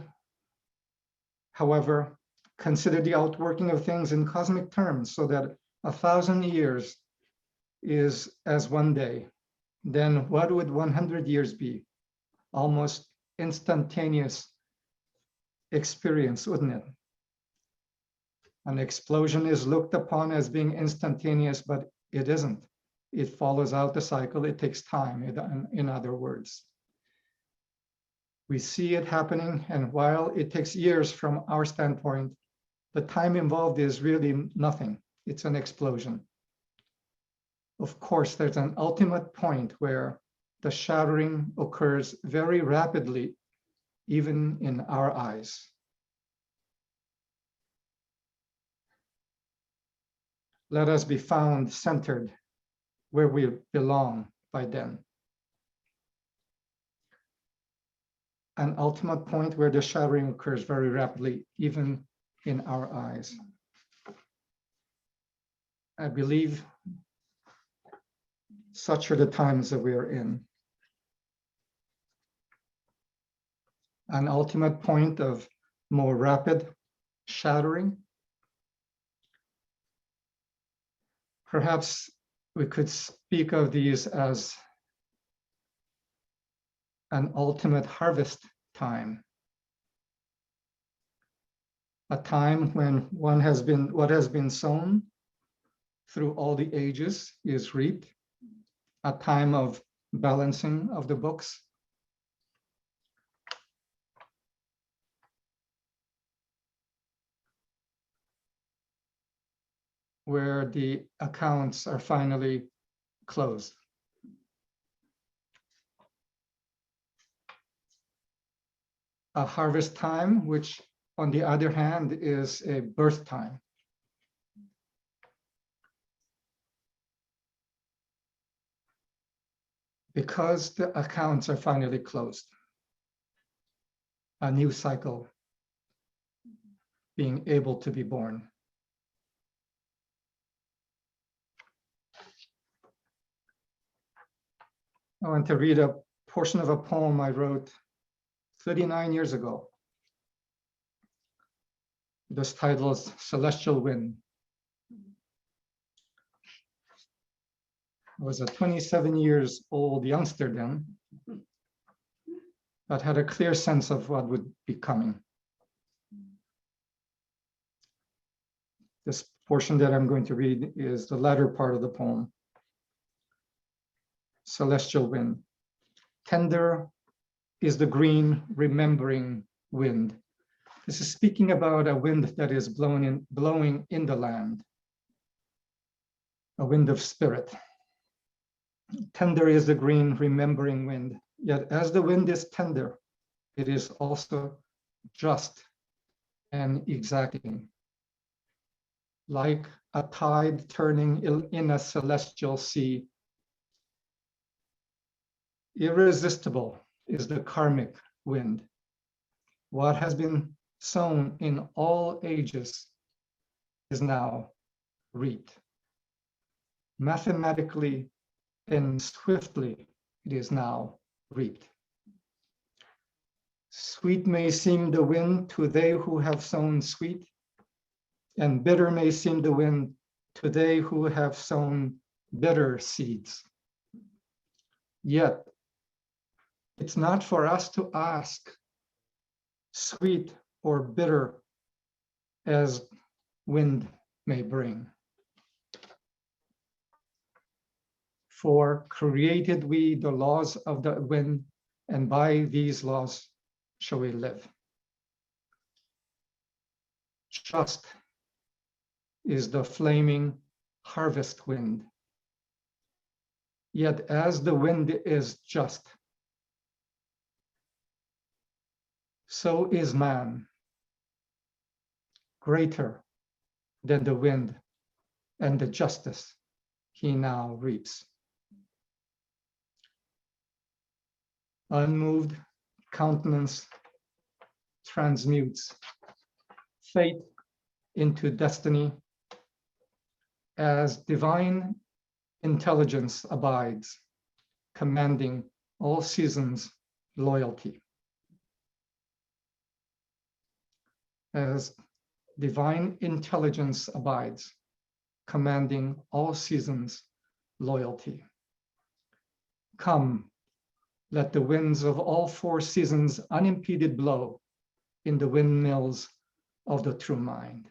however, consider the outworking of things in cosmic terms, so that 1,000 years is as one day, then what would 100 years be? Almost instantaneous experience, wouldn't it? An explosion is looked upon as being instantaneous, but it isn't. It follows out the cycle. It takes time, in other words. We see it happening, and while it takes years from our standpoint, the time involved is really nothing. It's an explosion. Of course, there's an ultimate point where the shattering occurs very rapidly, even in our eyes. Let us be found centered where we belong by then. An ultimate point where the shattering occurs very rapidly, even in our eyes. I believe such are the times that we are in. An ultimate point of more rapid shattering. Perhaps we could speak of these as an ultimate harvest time. A time when what has been sown through all the ages is reaped. A time of balancing of the books. where the accounts are finally closed. A harvest time, which on the other hand is a birth time. Because the accounts are finally closed, a new cycle being able to be born. I want to read a portion of a poem I wrote 39 years ago. This title is Celestial Wind. I was a 27 years old youngster then, but had a clear sense of what would be coming. This portion that I'm going to read is the latter part of the poem. Celestial wind. Tender is the green remembering wind. This is speaking about a wind that is blowing in the land, a wind of spirit. Tender is the green remembering wind, yet as the wind is tender, it is also just and exacting. Like a tide turning in a celestial sea, irresistible is the karmic wind. What has been sown in all ages is now reaped. Mathematically and swiftly, it is now reaped. Sweet may seem the wind to they who have sown sweet, and bitter may seem the wind to they who have sown bitter seeds. Yet, it's not for us to ask, sweet or bitter as wind may bring. For created we the laws of the wind, and by these laws shall we live. Just is the flaming harvest wind. Yet as the wind is just, so is man, greater than the wind and the justice he now reaps. Unmoved countenance transmutes fate into destiny as divine intelligence abides, commanding all seasons loyalty. As divine intelligence abides, commanding all seasons loyalty. Come, let the winds of all four seasons unimpeded blow in the windmills of the true mind.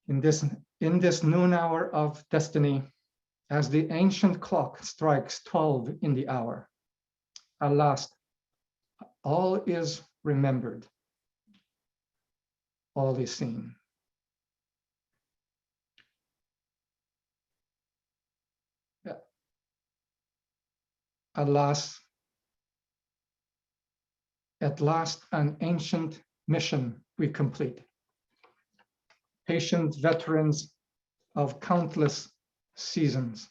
In this noon hour of destiny, as the ancient clock strikes 12 in the hour, alas, all is remembered, all is seen. Alas, at last an ancient mission we complete. Patient veterans of countless seasons.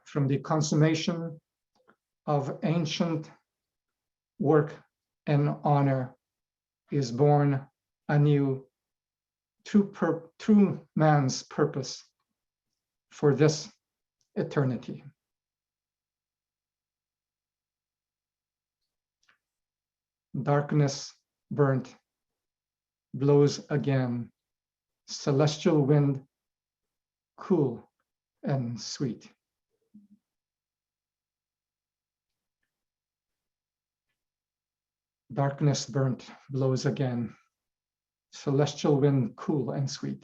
From the consummation of ancient work and honor is born anew true man's purpose for this eternity. Darkness burnt, blows again, celestial wind, cool and sweet. Darkness burnt, blows again, celestial wind, cool and sweet.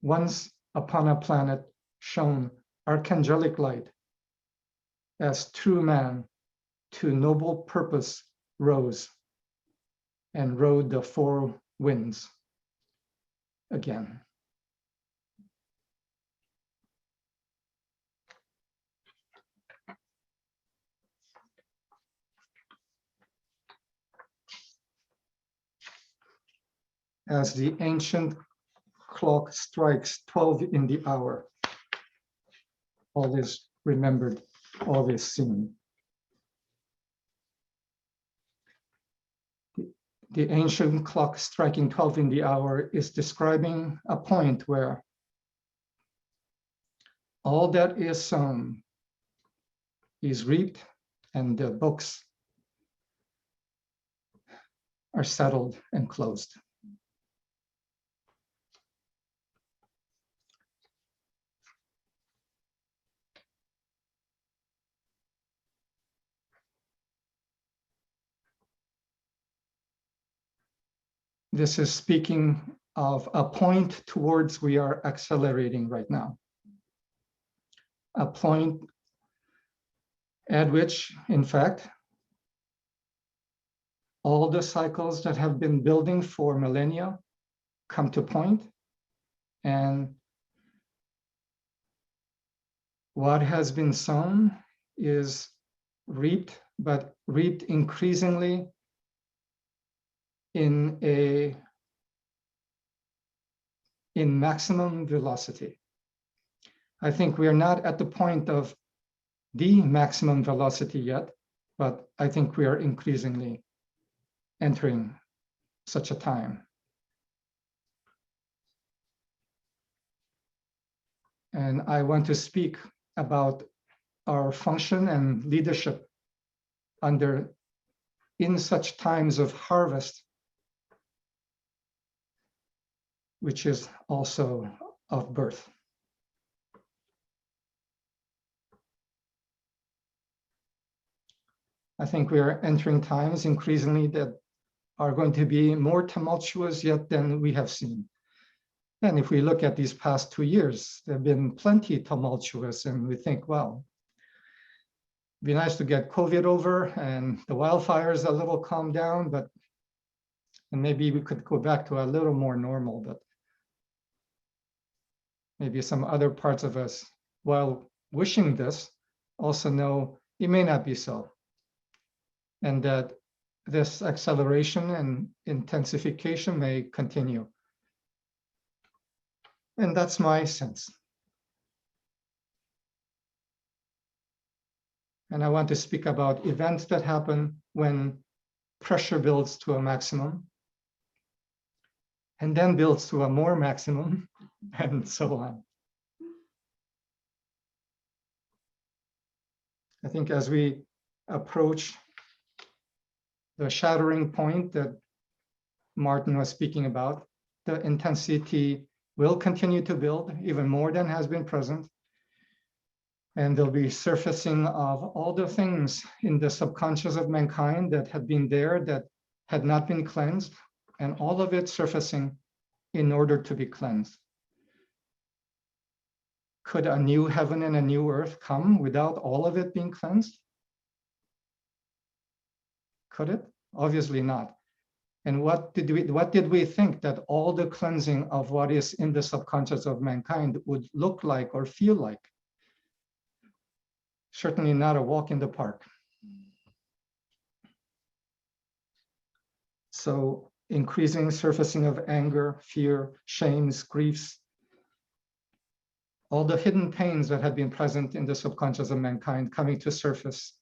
Once upon a planet shone archangelic light, as true man to noble purpose rose, and rode the four winds again. As the ancient clock strikes 12 in the hour, all is remembered, all is seen. The ancient clock striking 12 in the hour is describing a point where all that is sown is reaped and the books are settled and closed. This is speaking of a point towards we are accelerating right now. A point at which, in fact, all the cycles that have been building for millennia come to point, and what has been sown is reaped, but reaped increasingly in maximum velocity. I think we are not at the point of the maximum velocity yet, but I think we are increasingly entering such a time. And I want to speak about our function and leadership in such times of harvest, which is also of birth. I think we are entering times increasingly that are going to be more tumultuous yet than we have seen. And if we look at these past 2 years, they've been plenty tumultuous, and we think, well, it'd be nice to get COVID over and the wildfires a little calm down, and maybe we could go back to a little more normal, but maybe some other parts of us, while wishing this, also know it may not be so. And that this acceleration and intensification may continue. And that's my sense. And I want to speak about events that happen when pressure builds to a maximum, and then builds to a more maximum, and so on. I think as we approach the shattering point that Martin was speaking about, the intensity will continue to build even more than has been present. And there'll be surfacing of all the things in the subconscious of mankind that had been there that had not been cleansed, and all of it surfacing in order to be cleansed. Could a new heaven and a new earth come without all of it being cleansed? Could it? Obviously not. And what did we think that all the cleansing of what is in the subconscious of mankind would look like or feel like? Certainly not a walk in the park. So increasing surfacing of anger, fear, shames, griefs, all the hidden pains that had been present in the subconscious of mankind coming to surface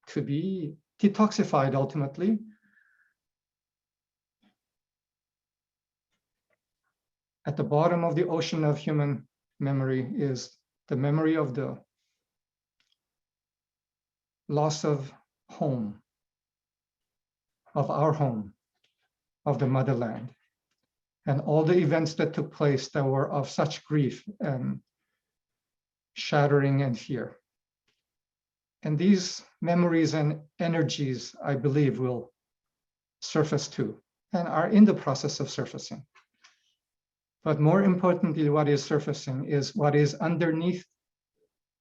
to be detoxified ultimately. At the bottom of the ocean of human memory is the memory of the loss of home, of our home, of the motherland, and all the events that took place that were of such grief and shattering and fear. And these memories and energies, I believe, will surface too, and are in the process of surfacing. But more importantly, what is surfacing is what is underneath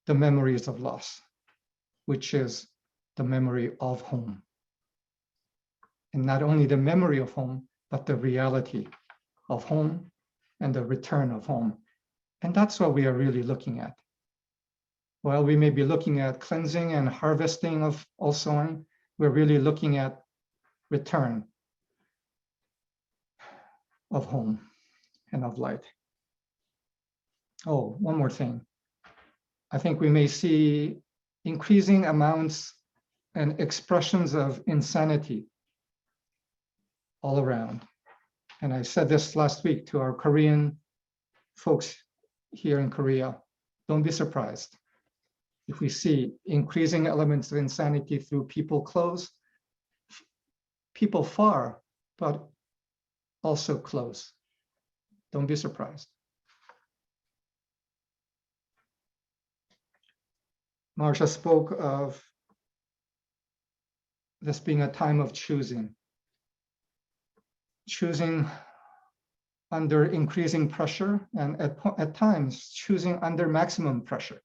the memories of loss, which is the memory of home. and not only the memory of home, but the reality of home and the return of home. And that's what we are really looking at. While we may be looking at cleansing and harvesting of all sowing, we're really looking at return of home and of light. Oh, one more thing. I think we may see increasing amounts and expressions of insanity all around. And I said this last week to our Korean folks here in Korea. Don't be surprised if we see increasing elements of insanity through people close, people far, but also close. Don't be surprised. Marsha spoke of this being a time of choosing under increasing pressure, and at times choosing under maximum pressure.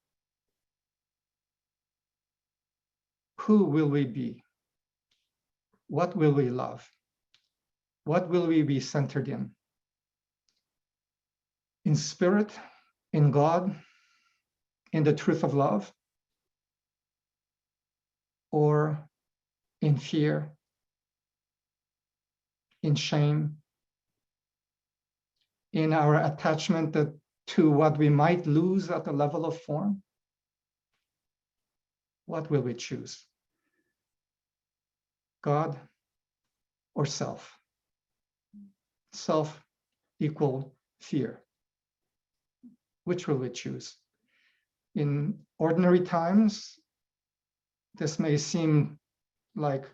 Who will we be? What will we love? What will we be centered in? In spirit, in God, in the truth of love, or in fear, in shame, in our attachment to what we might lose at the level of form? What will we choose? God or self? Self equal fear. Which will we choose? In ordinary times, this may seem like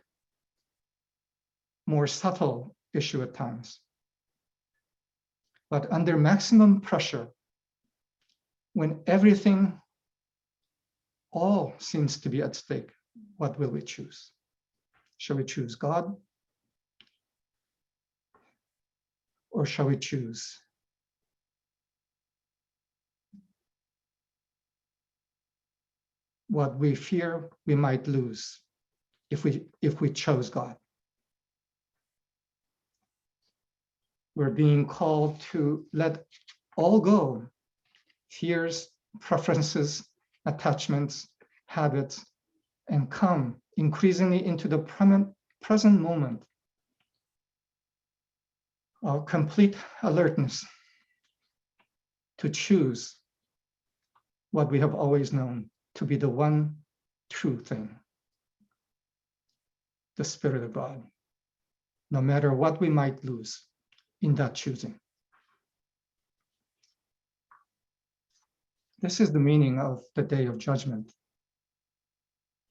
more subtle issue at times. But under maximum pressure, when everything, all seems to be at stake, what will we choose? Shall we choose God? Or shall we choose what we fear we might lose if we chose God? We're being called to let all go: fears, preferences, attachments, habits, and come increasingly into the present moment of complete alertness to choose what we have always known to be the one true thing, the Spirit of God, no matter what we might lose in that choosing. This is the meaning of the day of judgment.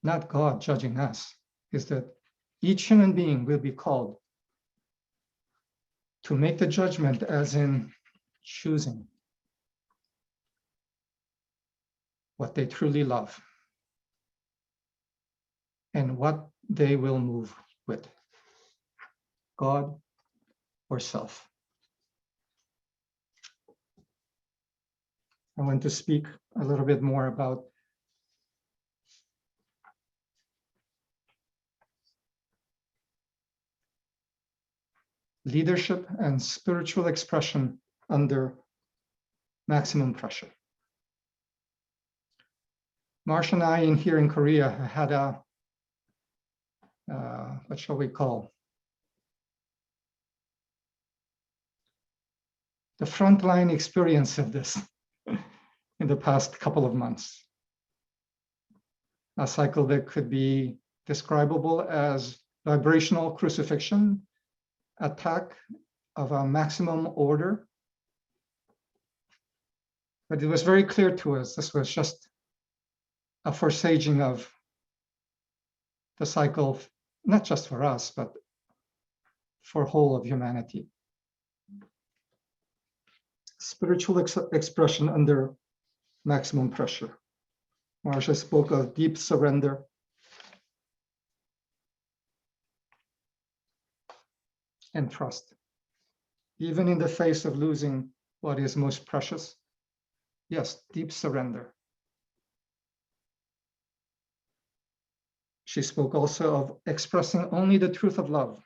Not God judging us, is that each human being will be called to make the judgment, as in choosing what they truly love and what they will move with, God or self. I want to speak a little bit more about leadership and spiritual expression under maximum pressure. Marsha and I here in Korea had a, what shall we call? The frontline experience of this in the past couple of months. A cycle that could be describable as vibrational crucifixion, attack of a maximum order. But it was very clear to us this was just a forsaging of the cycle, not just for us, but for whole of humanity. Spiritual expression under maximum pressure. Marsha spoke of deep surrender, and trust. Even in the face of losing what is most precious, yes, deep surrender. She spoke also of expressing only the truth of love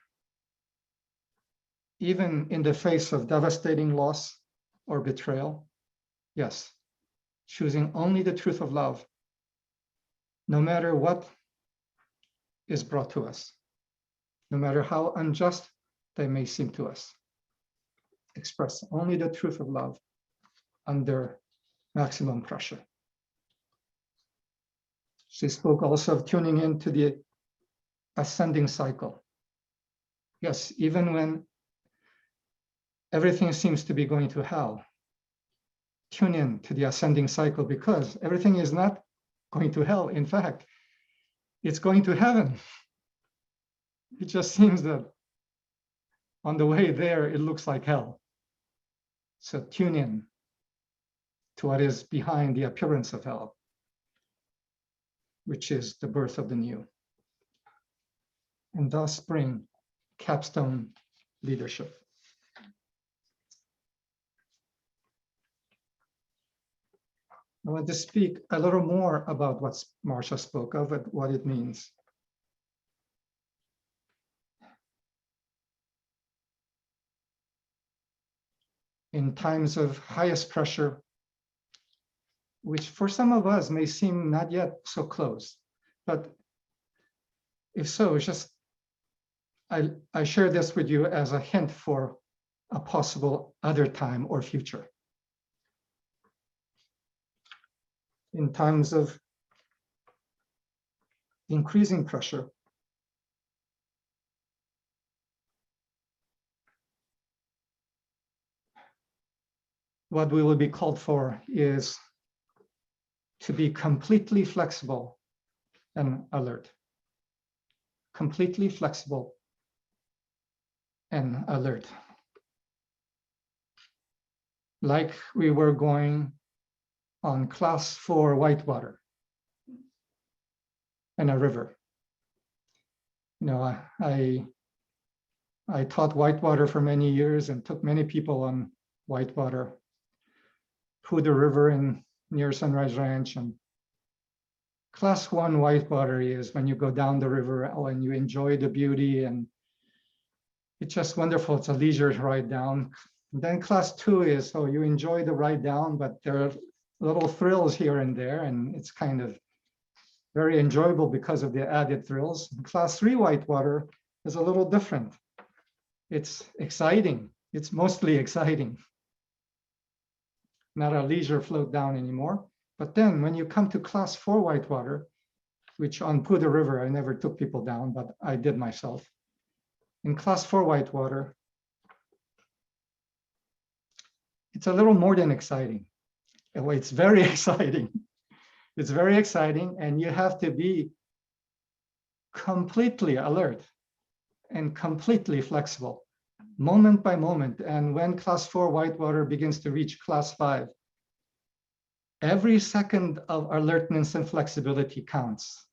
even in the face of devastating loss or betrayal. Yes, choosing only the truth of love, no matter what is brought to us, no matter how unjust they may seem to us. Express only the truth of love under maximum pressure. She spoke also of tuning into the ascending cycle. Yes, even when everything seems to be going to hell, tune in to the ascending cycle, because everything is not going to hell. In fact, it's going to heaven. It just seems that on the way there, it looks like hell. So tune in to what is behind the appearance of hell, which is the birth of the new. And thus bring capstone leadership. I want to speak a little more about what Marsha spoke of and what it means. In times of highest pressure, which for some of us may seem not yet so close, but if so, it's just, I share this with you as a hint for a possible other time or future. In times of increasing pressure, what we will be called for is to be completely flexible and alert. Completely flexible and alert. Like we were going on class 4 whitewater in a river. You know, I taught whitewater for many years and took many people on whitewater, Poudre River in near Sunrise Ranch. And class 1 whitewater is when you go down the river and you enjoy the beauty, and it's just wonderful. It's a leisure ride down. And then class 2 is, so you enjoy the ride down, but there are little thrills here and there, and it's kind of very enjoyable because of the added thrills. Class 3 whitewater is a little different. It's exciting. It's mostly exciting. Not a leisure float down anymore. But then when you come to class 4 whitewater, which on Poudre River, I never took people down, but I did myself. In class 4 whitewater, it's a little more than exciting. It's very exciting. It's very exciting, and you have to be completely alert and completely flexible, moment by moment. And when class 4 whitewater begins to reach class 5, every second of alertness and flexibility counts.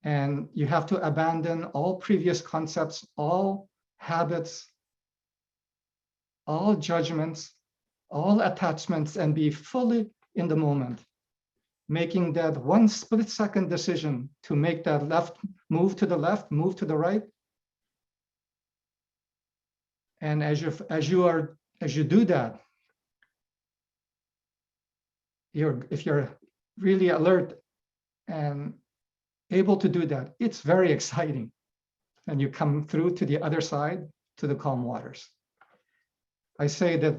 And you have to abandon all previous concepts, all habits, all judgments, all attachments, and be fully in the moment, making that one split-second decision to make that left move to the left, move to the right. And as you do that, if you're really alert and able to do that, it's very exciting. And you come through to the other side, to the calm waters. I say that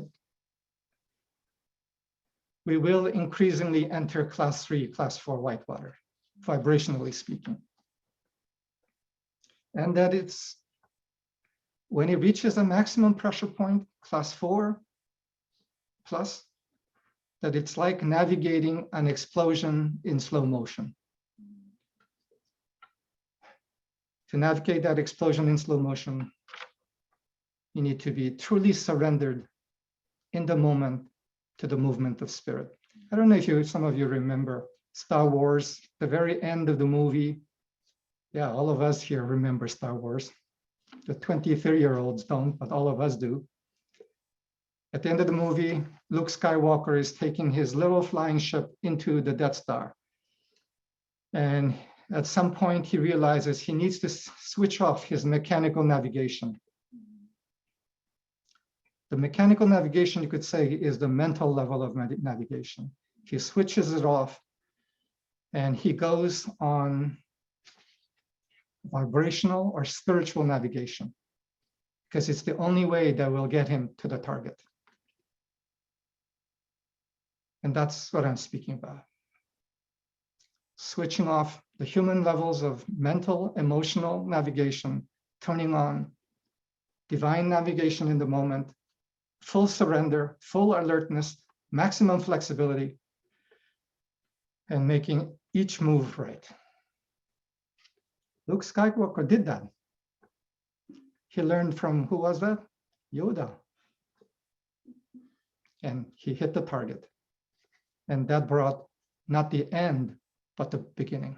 we will increasingly enter class 3, class 4 whitewater, vibrationally speaking. And that it's, when it reaches a maximum pressure point, class 4 plus, that it's like navigating an explosion in slow motion. To navigate that explosion in slow motion, you need to be truly surrendered in the moment to the movement of spirit. I don't know if some of you remember Star Wars, the very end of the movie. Yeah, all of us here remember Star Wars. The 23-year-olds don't, but all of us do. At the end of the movie, Luke Skywalker is taking his little flying ship into the Death Star. And at some point, he realizes he needs to switch off his mechanical navigation The mechanical navigation, you could say, is the mental level of navigation. He switches it off and he goes on vibrational or spiritual navigation, because it's the only way that will get him to the target. And that's what I'm speaking about. Switching off the human levels of mental, emotional navigation, turning on divine navigation in the moment, full surrender, full alertness, maximum flexibility, and making each move right. Luke Skywalker did that. He learned from, who was that? Yoda. And he hit the target. And that brought not the end, but the beginning.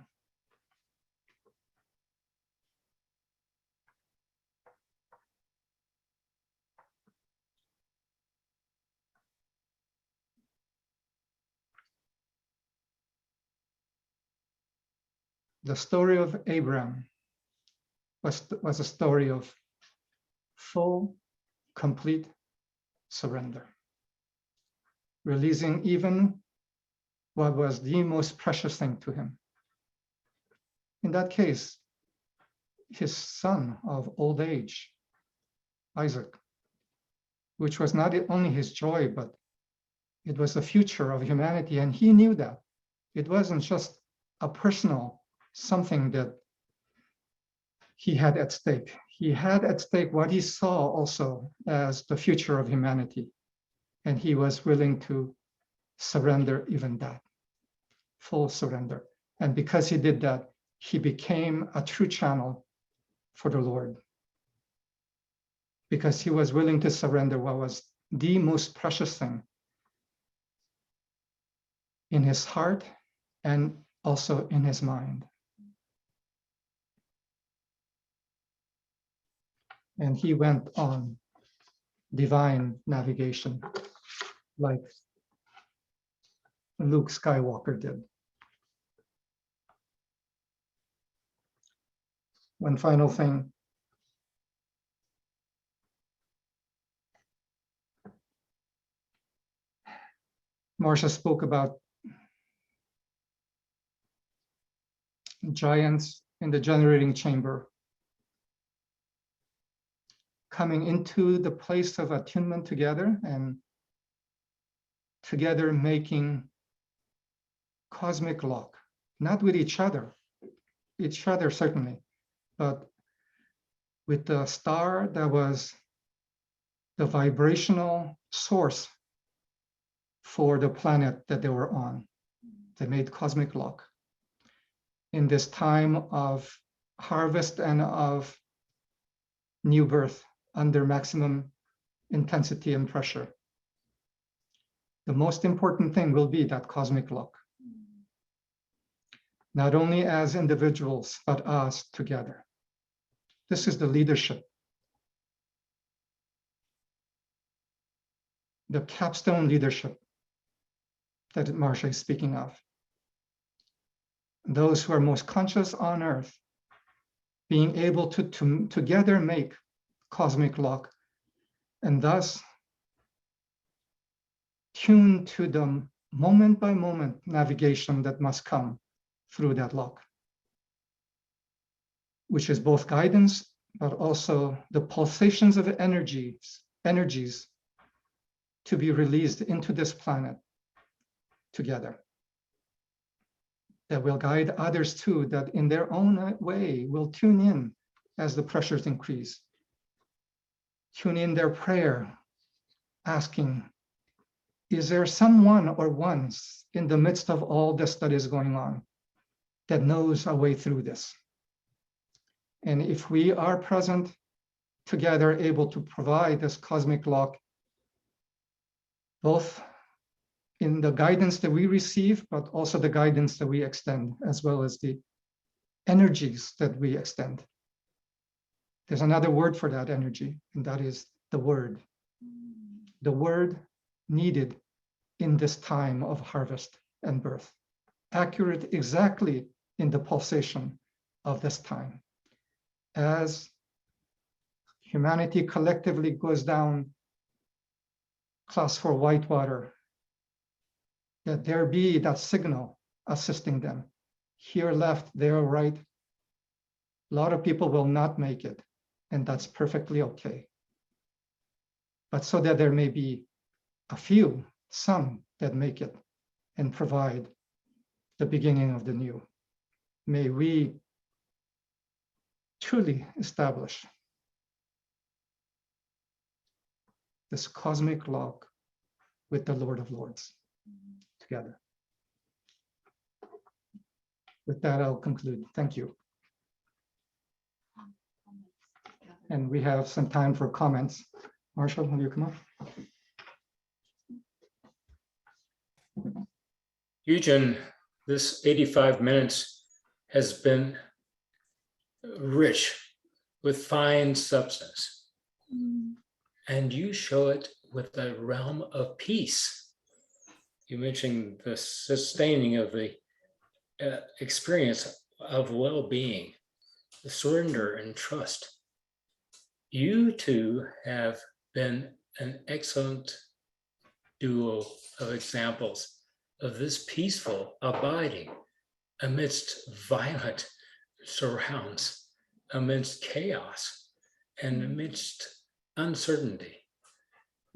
The story of Abraham was a story of full, complete surrender, releasing even what was the most precious thing to him. In that case, his son of old age, Isaac, which was not only his joy, but it was the future of humanity. And he knew that. It wasn't just a personal something that he had at stake. He had at stake what he saw also as the future of humanity. And he was willing to surrender even that, full surrender. And because he did that, he became a true channel for the Lord. Because he was willing to surrender what was the most precious thing in his heart and also in his mind. And he went on divine navigation like Luke Skywalker did. One final thing. Marsha spoke about giants in the generating chamber coming into the place of attunement together and together making cosmic lock, not with each other certainly, but with the star that was the vibrational source for the planet that they were on. They made cosmic lock in this time of harvest and of new birth under maximum intensity and pressure. The most important thing will be that cosmic lock. Not only as individuals, but us together. This is the leadership. The capstone leadership that Marsha is speaking of. Those who are most conscious on earth, being able to together make cosmic lock, and thus tune to the moment by moment navigation that must come through that lock, which is both guidance, but also the pulsations of energies to be released into this planet together, that will guide others too, that in their own way will tune in as the pressures increase. Tune in their prayer, asking, is there someone or ones in the midst of all this that is going on that knows a way through this? And if we are present together, able to provide this cosmic lock, both in the guidance that we receive, but also the guidance that we extend, as well as the energies that we extend. There's another word for that energy, and that is the word. The word needed in this time of harvest and birth, accurate exactly in the pulsation of this time. As humanity collectively goes down class for whitewater, that there be that signal assisting them. Here left, there right. A lot of people will not make it, and that's perfectly okay. But so that there may be a few, some that make it and provide the beginning of the new. May we truly establish this cosmic log with the Lord of Lords together. With that, I'll conclude. Thank you. And we have some time for comments. Marsha, will you come up? Yujin, this 85 minutes has been rich with fine substance. And you show it with a realm of peace. You mentioned the sustaining of the experience of well-being, the surrender and trust. You two have been an excellent duo of examples of this peaceful abiding amidst violent surrounds, amidst chaos, and amidst uncertainty.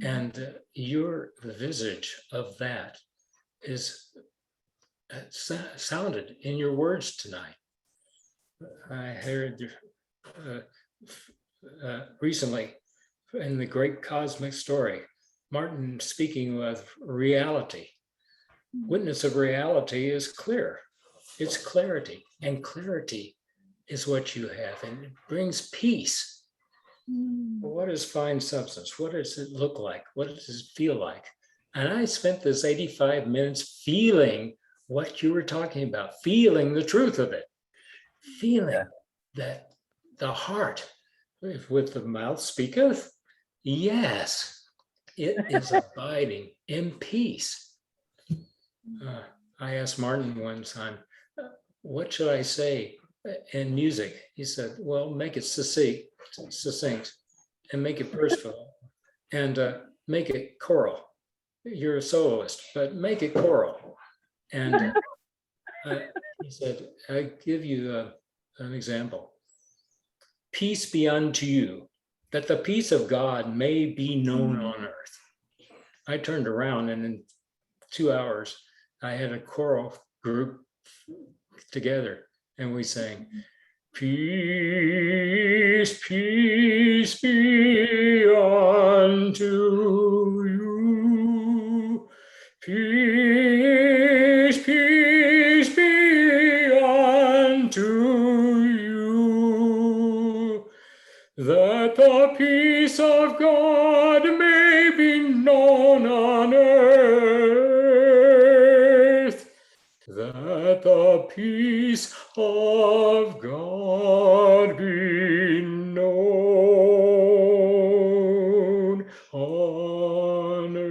And your visage of that is sounded in your words tonight. I heard recently in the great cosmic story, Martin speaking of reality. Witness of reality is clear. It's clarity, and clarity is what you have, and it brings peace. What is fine substance? What does it look like? What does it feel like? And I spent this 85 minutes feeling what you were talking about, feeling the truth of it, feeling that the heart, with the mouth speaketh, yes, it is abiding in peace. I asked Martin one time, what should I say in music? He said, well, make it succinct, and make it personal, and make it choral. You're a soloist, but make it choral. And he said, I give you an example. Peace be unto you, that the peace of God may be known on earth. I turned around, and in 2 hours, I had a choral group together, and we sang, peace, peace be unto you. Peace, peace be unto you. That the peace of God may be known on earth. That the peace of God be known on earth.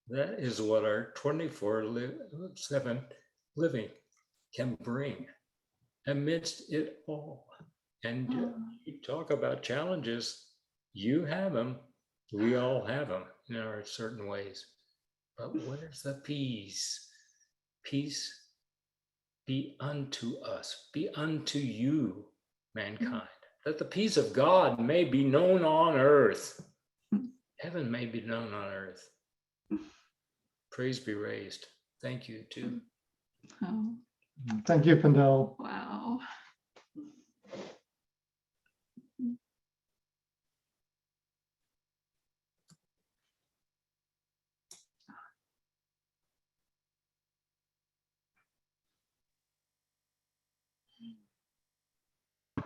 That is what our 24/7 living can bring amidst it all. And you talk about challenges, you have them, we all have them in our certain ways. But where's the peace? Peace be unto us, be unto you, mankind, that the peace of God may be known on earth. Heaven may be known on earth. Praise be raised. Thank you too. Oh, Thank you, Pandel. wow.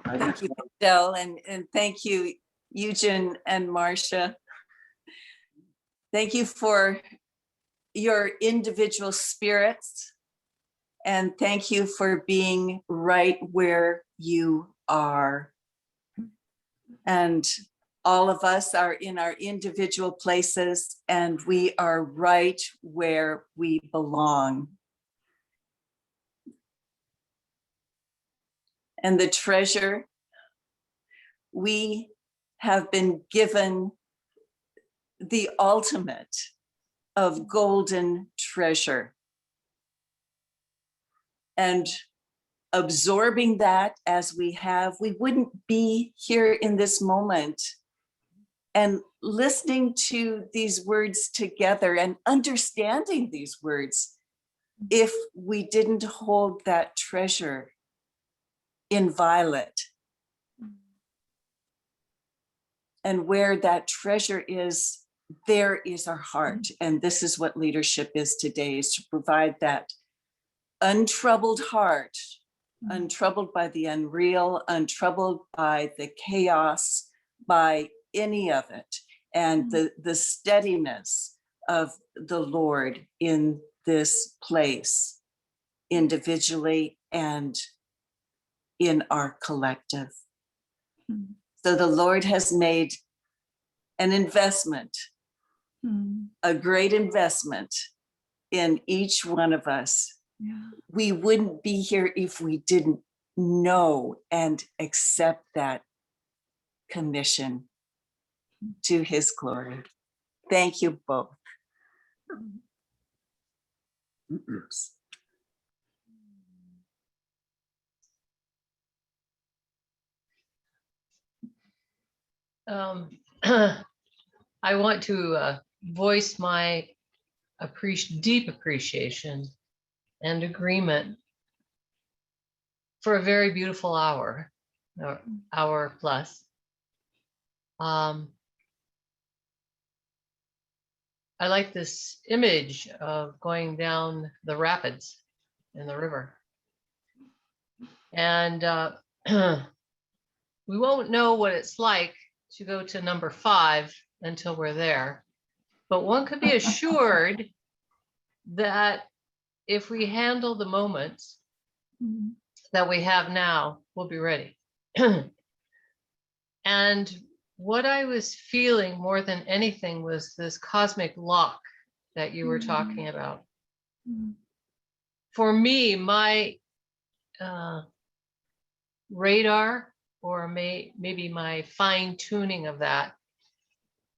Thank you, Del, and thank you, Yujin and Marsha. Thank you for your individual spirits, and thank you for being right where you are. And all of us are in our individual places, and we are right where we belong. And the treasure we have been given the ultimate of golden treasure. And absorbing that as we have, we wouldn't be here in this moment and listening to these words together and understanding these words if we didn't hold that treasure inviolate. And where that treasure is, there is our heart. And this is what leadership is today, is to provide that untroubled heart, untroubled by the unreal, untroubled by the chaos, by any of it, and the steadiness of the Lord in this place, individually and in our collective. So the Lord has made an investment, a great investment in each one of us. We wouldn't be here if we didn't know and accept that commission to his glory. Thank you both. Oops. I want to voice my deep appreciation and agreement for a very beautiful hour, or hour plus. I like this image of going down the rapids in the river. And we won't know what it's like to go to number 5 until we're there. But one could be assured that if we handle the moments that we have now, we'll be ready. And what I was feeling more than anything was this cosmic lock that you were talking about. For me, my radar, or maybe my fine tuning of that,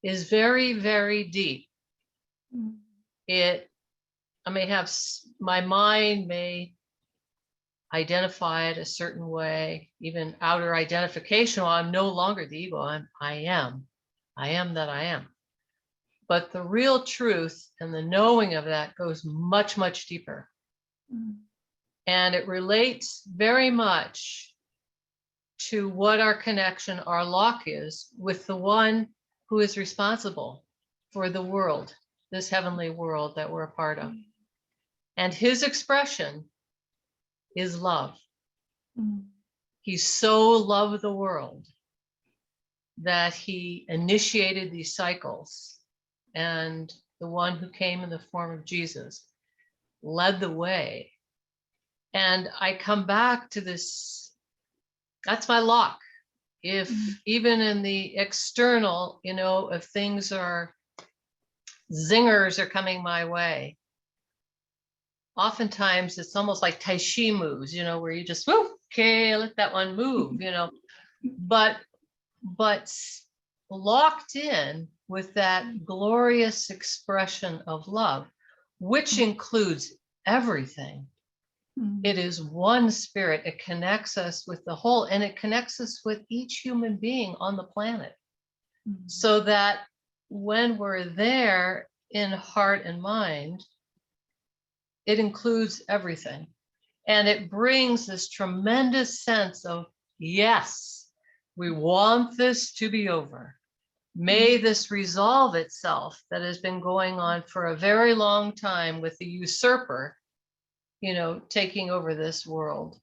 is very, very deep. I may have, my mind may identify it a certain way, even outer identification. Well, I'm no longer the ego, I am that I am. But the real truth and the knowing of that goes much, much deeper. And it relates very much to what our connection, our lock is with the one who is responsible for the world, this heavenly world that we're a part of. And his expression is love. He so loved the world that he initiated these cycles, and the one who came in the form of Jesus led the way. And I come back to this, that's my lock. If even in the external, if things are, zingers are coming my way, oftentimes it's almost like Tai Chi moves, where you just, whoop, okay, let that one move, but locked in with that glorious expression of love, which includes everything. It is one spirit. It connects us with the whole, and it connects us with each human being on the planet. So that when we're there in heart and mind, it includes everything. And it brings this tremendous sense of, yes, we want this to be over. May this resolve itself that has been going on for a very long time with the usurper, taking over this world.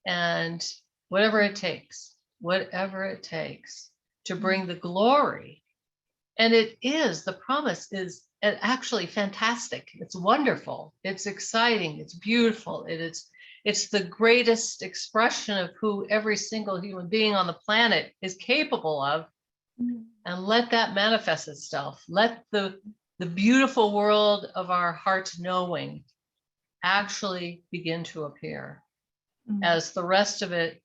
And whatever it takes to bring the glory. And the promise is actually fantastic. It's wonderful. It's exciting. It's beautiful. It's the greatest expression of who every single human being on the planet is capable of. And let that manifest itself. Let the beautiful world of our heart knowing actually begin to appear as the rest of it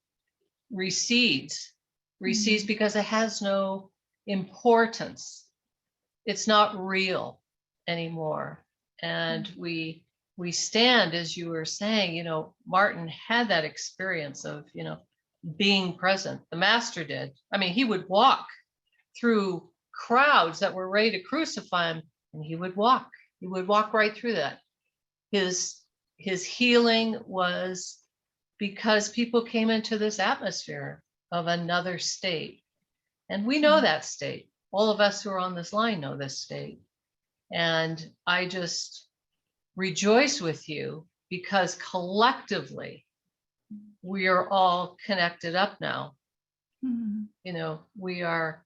recedes recedes because it has no importance. It's not real anymore. And we stand, as you were saying, you know, Martin had that experience of, you know, being present. The master did. I mean, he would walk through crowds that were ready to crucify him, and he would walk right through that. His healing was because people came into this atmosphere of another state. And we know that state. All of us who are on this line know this state. And I just rejoice with you because collectively we are all connected up now. You know, we are,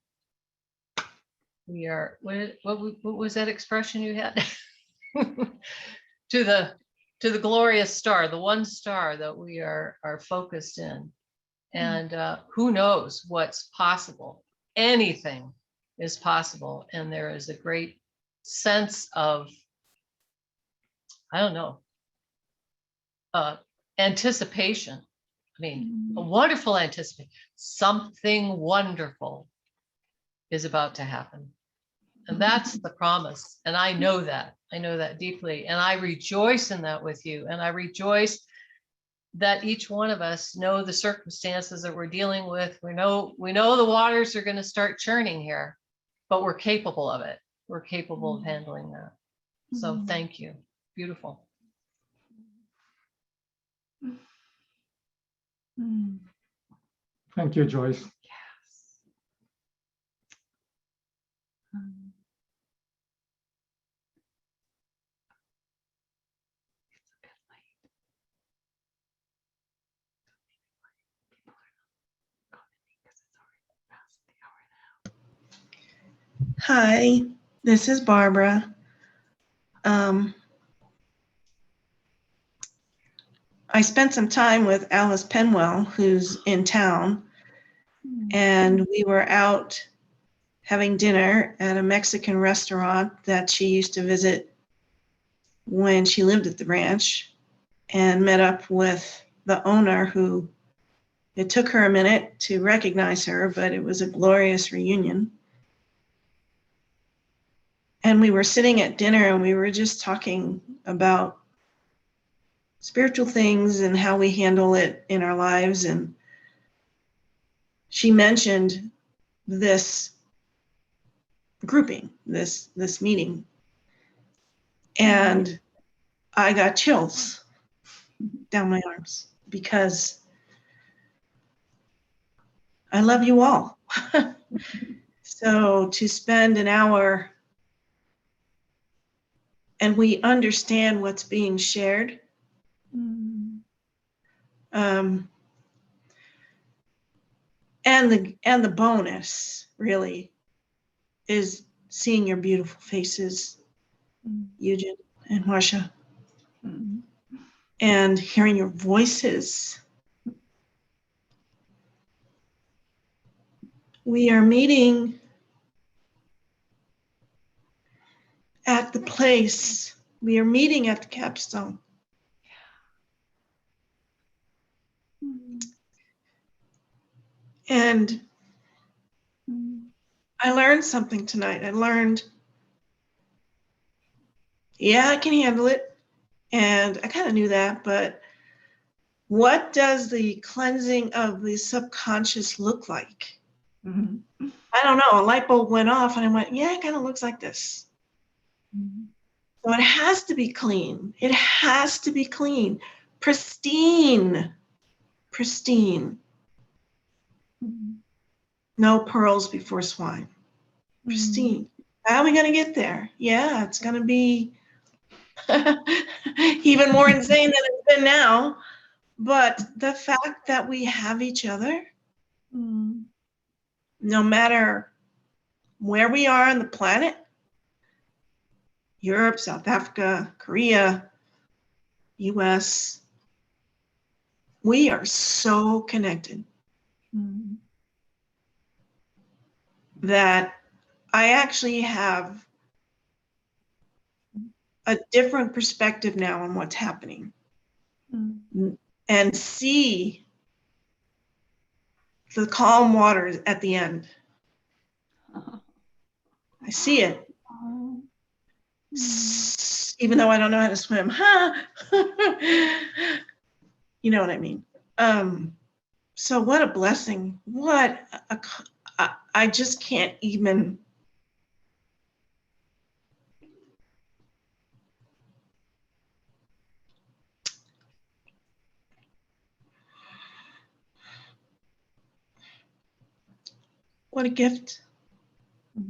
what was that expression you had? to the glorious star, the one star that we are focused in. And who knows what's possible? Anything is possible. And there is a great sense of, I don't know, anticipation. I mean, a wonderful anticipation. Something wonderful is about to happen. And that's the promise. And I know that. I know that deeply. And I rejoice in that with you. And I rejoice that each one of us know the circumstances that we're dealing with. We know the waters are going to start churning here, but we're capable of it. We're capable of handling that. So thank you. Beautiful. Thank you, Joyce. Hi, this is Barbara. I spent some time with Alice Penwell, who's in town, and we were out having dinner at a Mexican restaurant that she used to visit when she lived at the ranch, and met up with the owner, who, it took her a minute to recognize her, but it was a glorious reunion. And we were sitting at dinner and we were just talking about spiritual things and how we handle it in our lives. And she mentioned this grouping, this meeting. And I got chills down my arms because I love you all. So to spend an hour and we understand what's being shared. And the bonus really is seeing your beautiful faces, Yujin and Marsha, and hearing your voices. We are meeting at the place. We are meeting at the capstone. And I learned something tonight. I learned, yeah, I can handle it. And I kind of knew that, but what does the cleansing of the subconscious look like? I don't know. A light bulb went off and I went, yeah, it kind of looks like this. So it has to be clean. It has to be clean. Pristine. Pristine. No pearls before swine. Pristine. How are we going to get there? Yeah, it's going to be even more insane than it's been now. But the fact that we have each other, no matter where we are on the planet, Europe, South Africa, Korea, US, we are so connected that I actually have a different perspective now on what's happening and see the calm waters at the end. I see it. Even though I don't know how to swim. You know what I mean? So what a blessing. I just can't even. What a gift the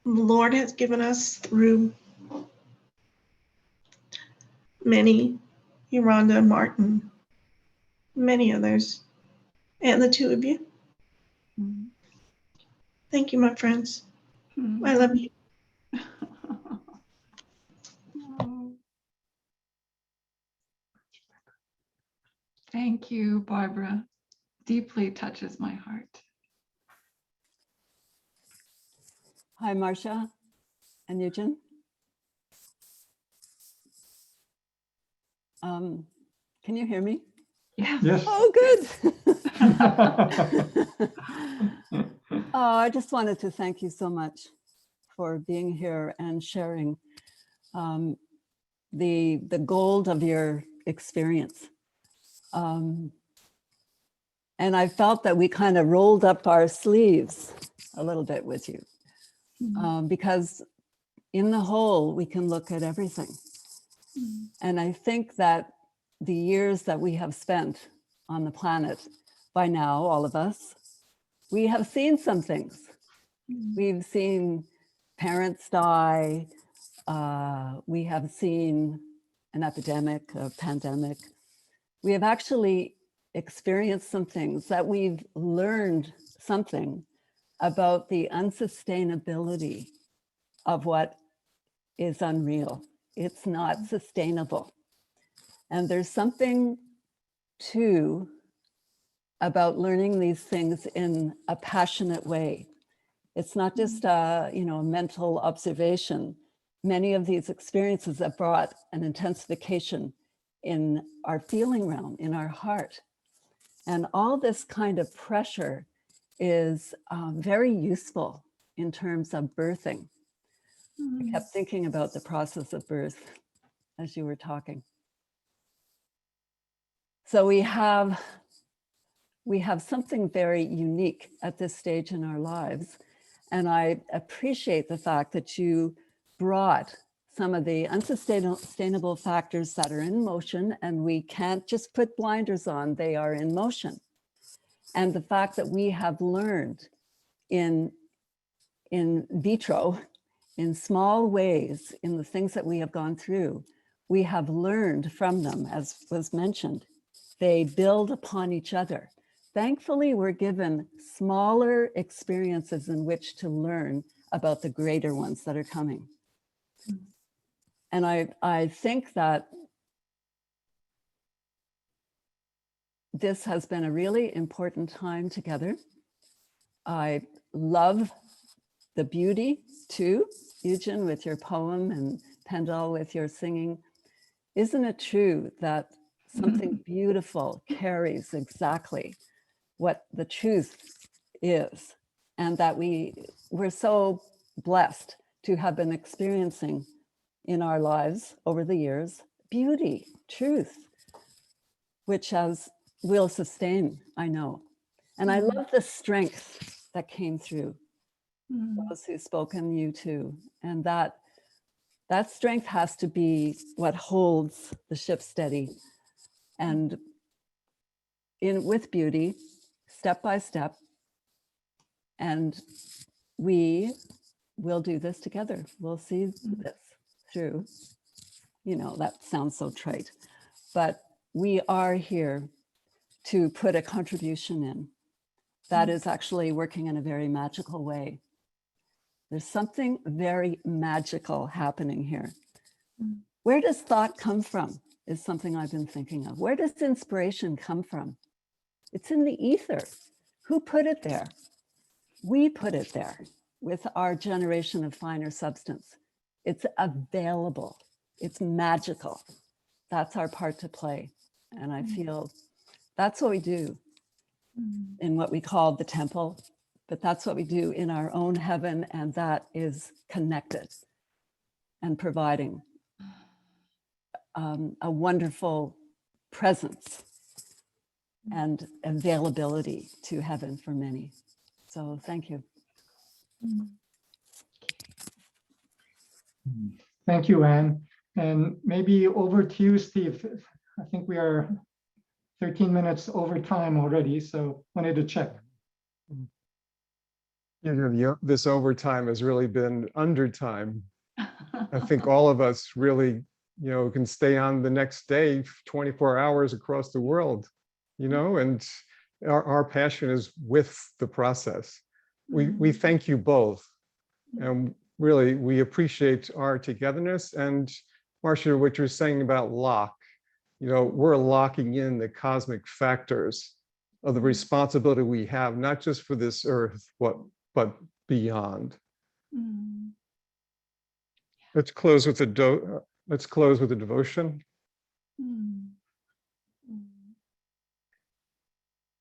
Lord has given us through many, Yolanda, Martin, many others, and the two of you. Thank you, my friends. I love you. Thank you, Barbara. Deeply touches my heart. Hi, Marsha and Yujin. Can you hear me? Yes. Yes. Oh, good. I just wanted to thank you so much for being here and sharing the gold of your experience. And I felt that we kind of rolled up our sleeves a little bit with you, because in the whole, we can look at everything. And I think that the years that we have spent on the planet, by now, all of us, we have seen some things. We've seen parents die. We have seen an epidemic, a pandemic. We have actually experienced some things that we've learned something about the unsustainability of what is unreal. It's not sustainable. And there's something too about learning these things in a passionate way. It's not just a mental observation. Many of these experiences have brought an intensification in our feeling realm, in our heart. And all this kind of pressure is very useful in terms of birthing. I kept thinking about the process of birth as you were talking. So we have something very unique at this stage in our lives. And I appreciate the fact that you brought some of the unsustainable factors that are in motion, and we can't just put blinders on, they are in motion. And the fact that we have learned in vitro, in small ways, in the things that we have gone through, we have learned from them, as was mentioned. They build upon each other. Thankfully, we're given smaller experiences in which to learn about the greater ones that are coming. And I think that this has been a really important time together. I love the beauty too, Yujin, with your poem, and Pendle with your singing. Isn't it true that something beautiful carries exactly what the truth is, and that we're so blessed to have been experiencing in our lives over the years beauty, truth, which will sustain, I know. And I love the strength that came through those who spoke, and you too. And that strength has to be what holds the ship steady, and with beauty, step by step. And we will do this together. We'll see this through. That sounds so trite, but we are here to put a contribution in that is actually working in a very magical way. There's something very magical happening here. Where does thought come from is something I've been thinking of. Where does inspiration come from? It's in the ether. Who put it there? We put it there with our generation of finer substance. It's available. It's magical. That's our part to play. And I feel that's what we do. in what we call the temple, but that's what we do in our own heaven, and that is connected and providing a wonderful presence and availability to heaven for many. So thank you. Thank you, Anne. And maybe over to you, Steve. I think we are 13 minutes over time already, so wanted to check. This overtime has really been undertime. I think all of us really, can stay on the next day, 24 hours across the world, and our passion is with the process. We thank you both. And really, we appreciate our togetherness. And Marsha, what you're saying about lock, we're locking in the cosmic factors of the responsibility we have, not just for this earth, but beyond. Let's close with a devotion.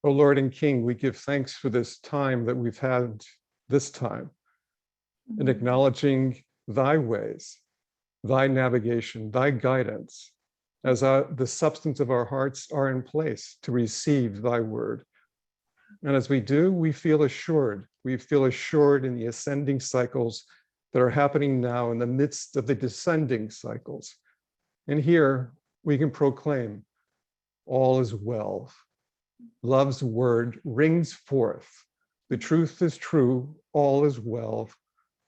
O Lord and King, we give thanks for this time that we've had this time, and acknowledging thy ways, thy navigation, thy guidance, as the substance of our hearts are in place to receive thy word. And as we do, we feel assured. We feel assured in the ascending cycles that are happening now in the midst of the descending cycles. And here we can proclaim, all is well. Love's word rings forth. The truth is true, all is well.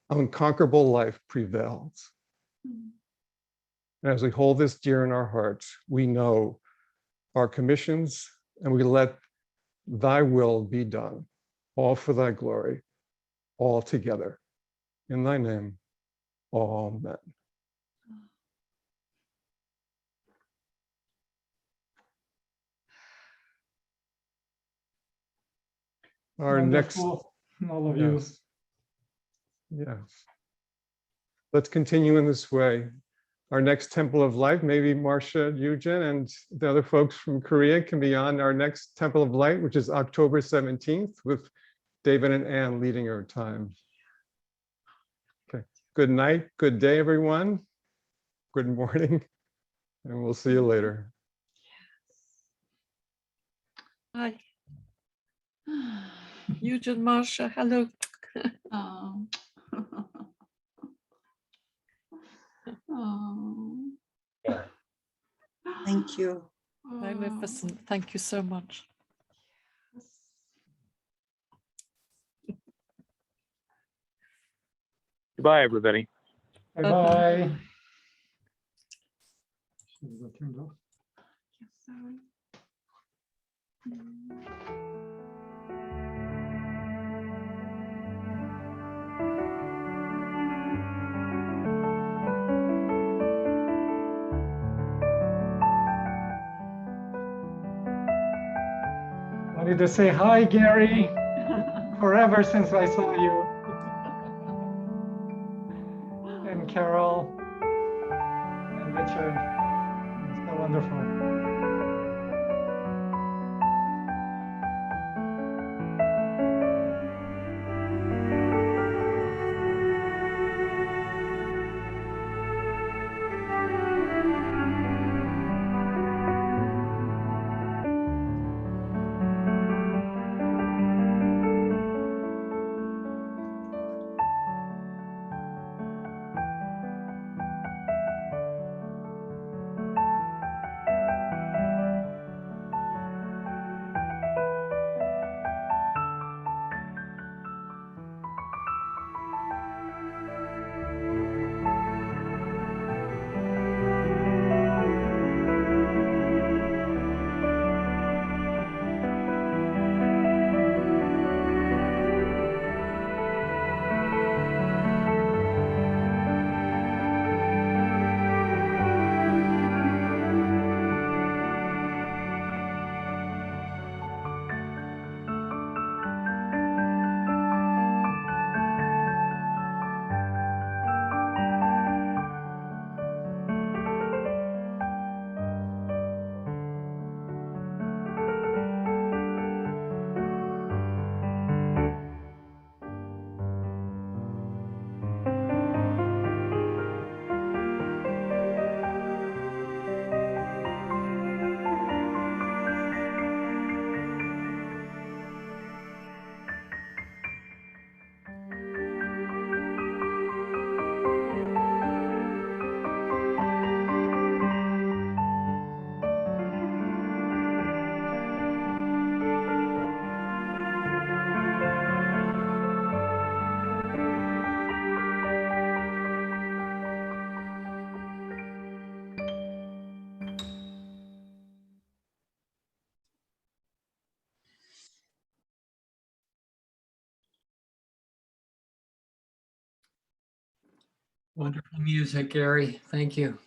Unconquerable life prevails. And as we hold this dear in our hearts, we know our commissions, and we let thy will be done, all for thy glory, all together. In thy name, amen. Our Wonderful, all of you. Yes. Let's continue in this way. Our next Temple of Light, maybe Marsha, Yujin, and the other folks from Korea can be on our next Temple of Light, which is October 17th, with David and Anne leading our time. Okay. Good night, good day, everyone. Good morning, and we'll see you later. Hi. Yujin, Marsha, hello. Oh. Oh. Thank you. Magnificent. Thank you so much. Goodbye, everybody. Bye-bye. Wanted to say hi, Gary. Forever since I saw you. And Carol and Richard. It's so wonderful. Wonderful music, Gary. Thank you.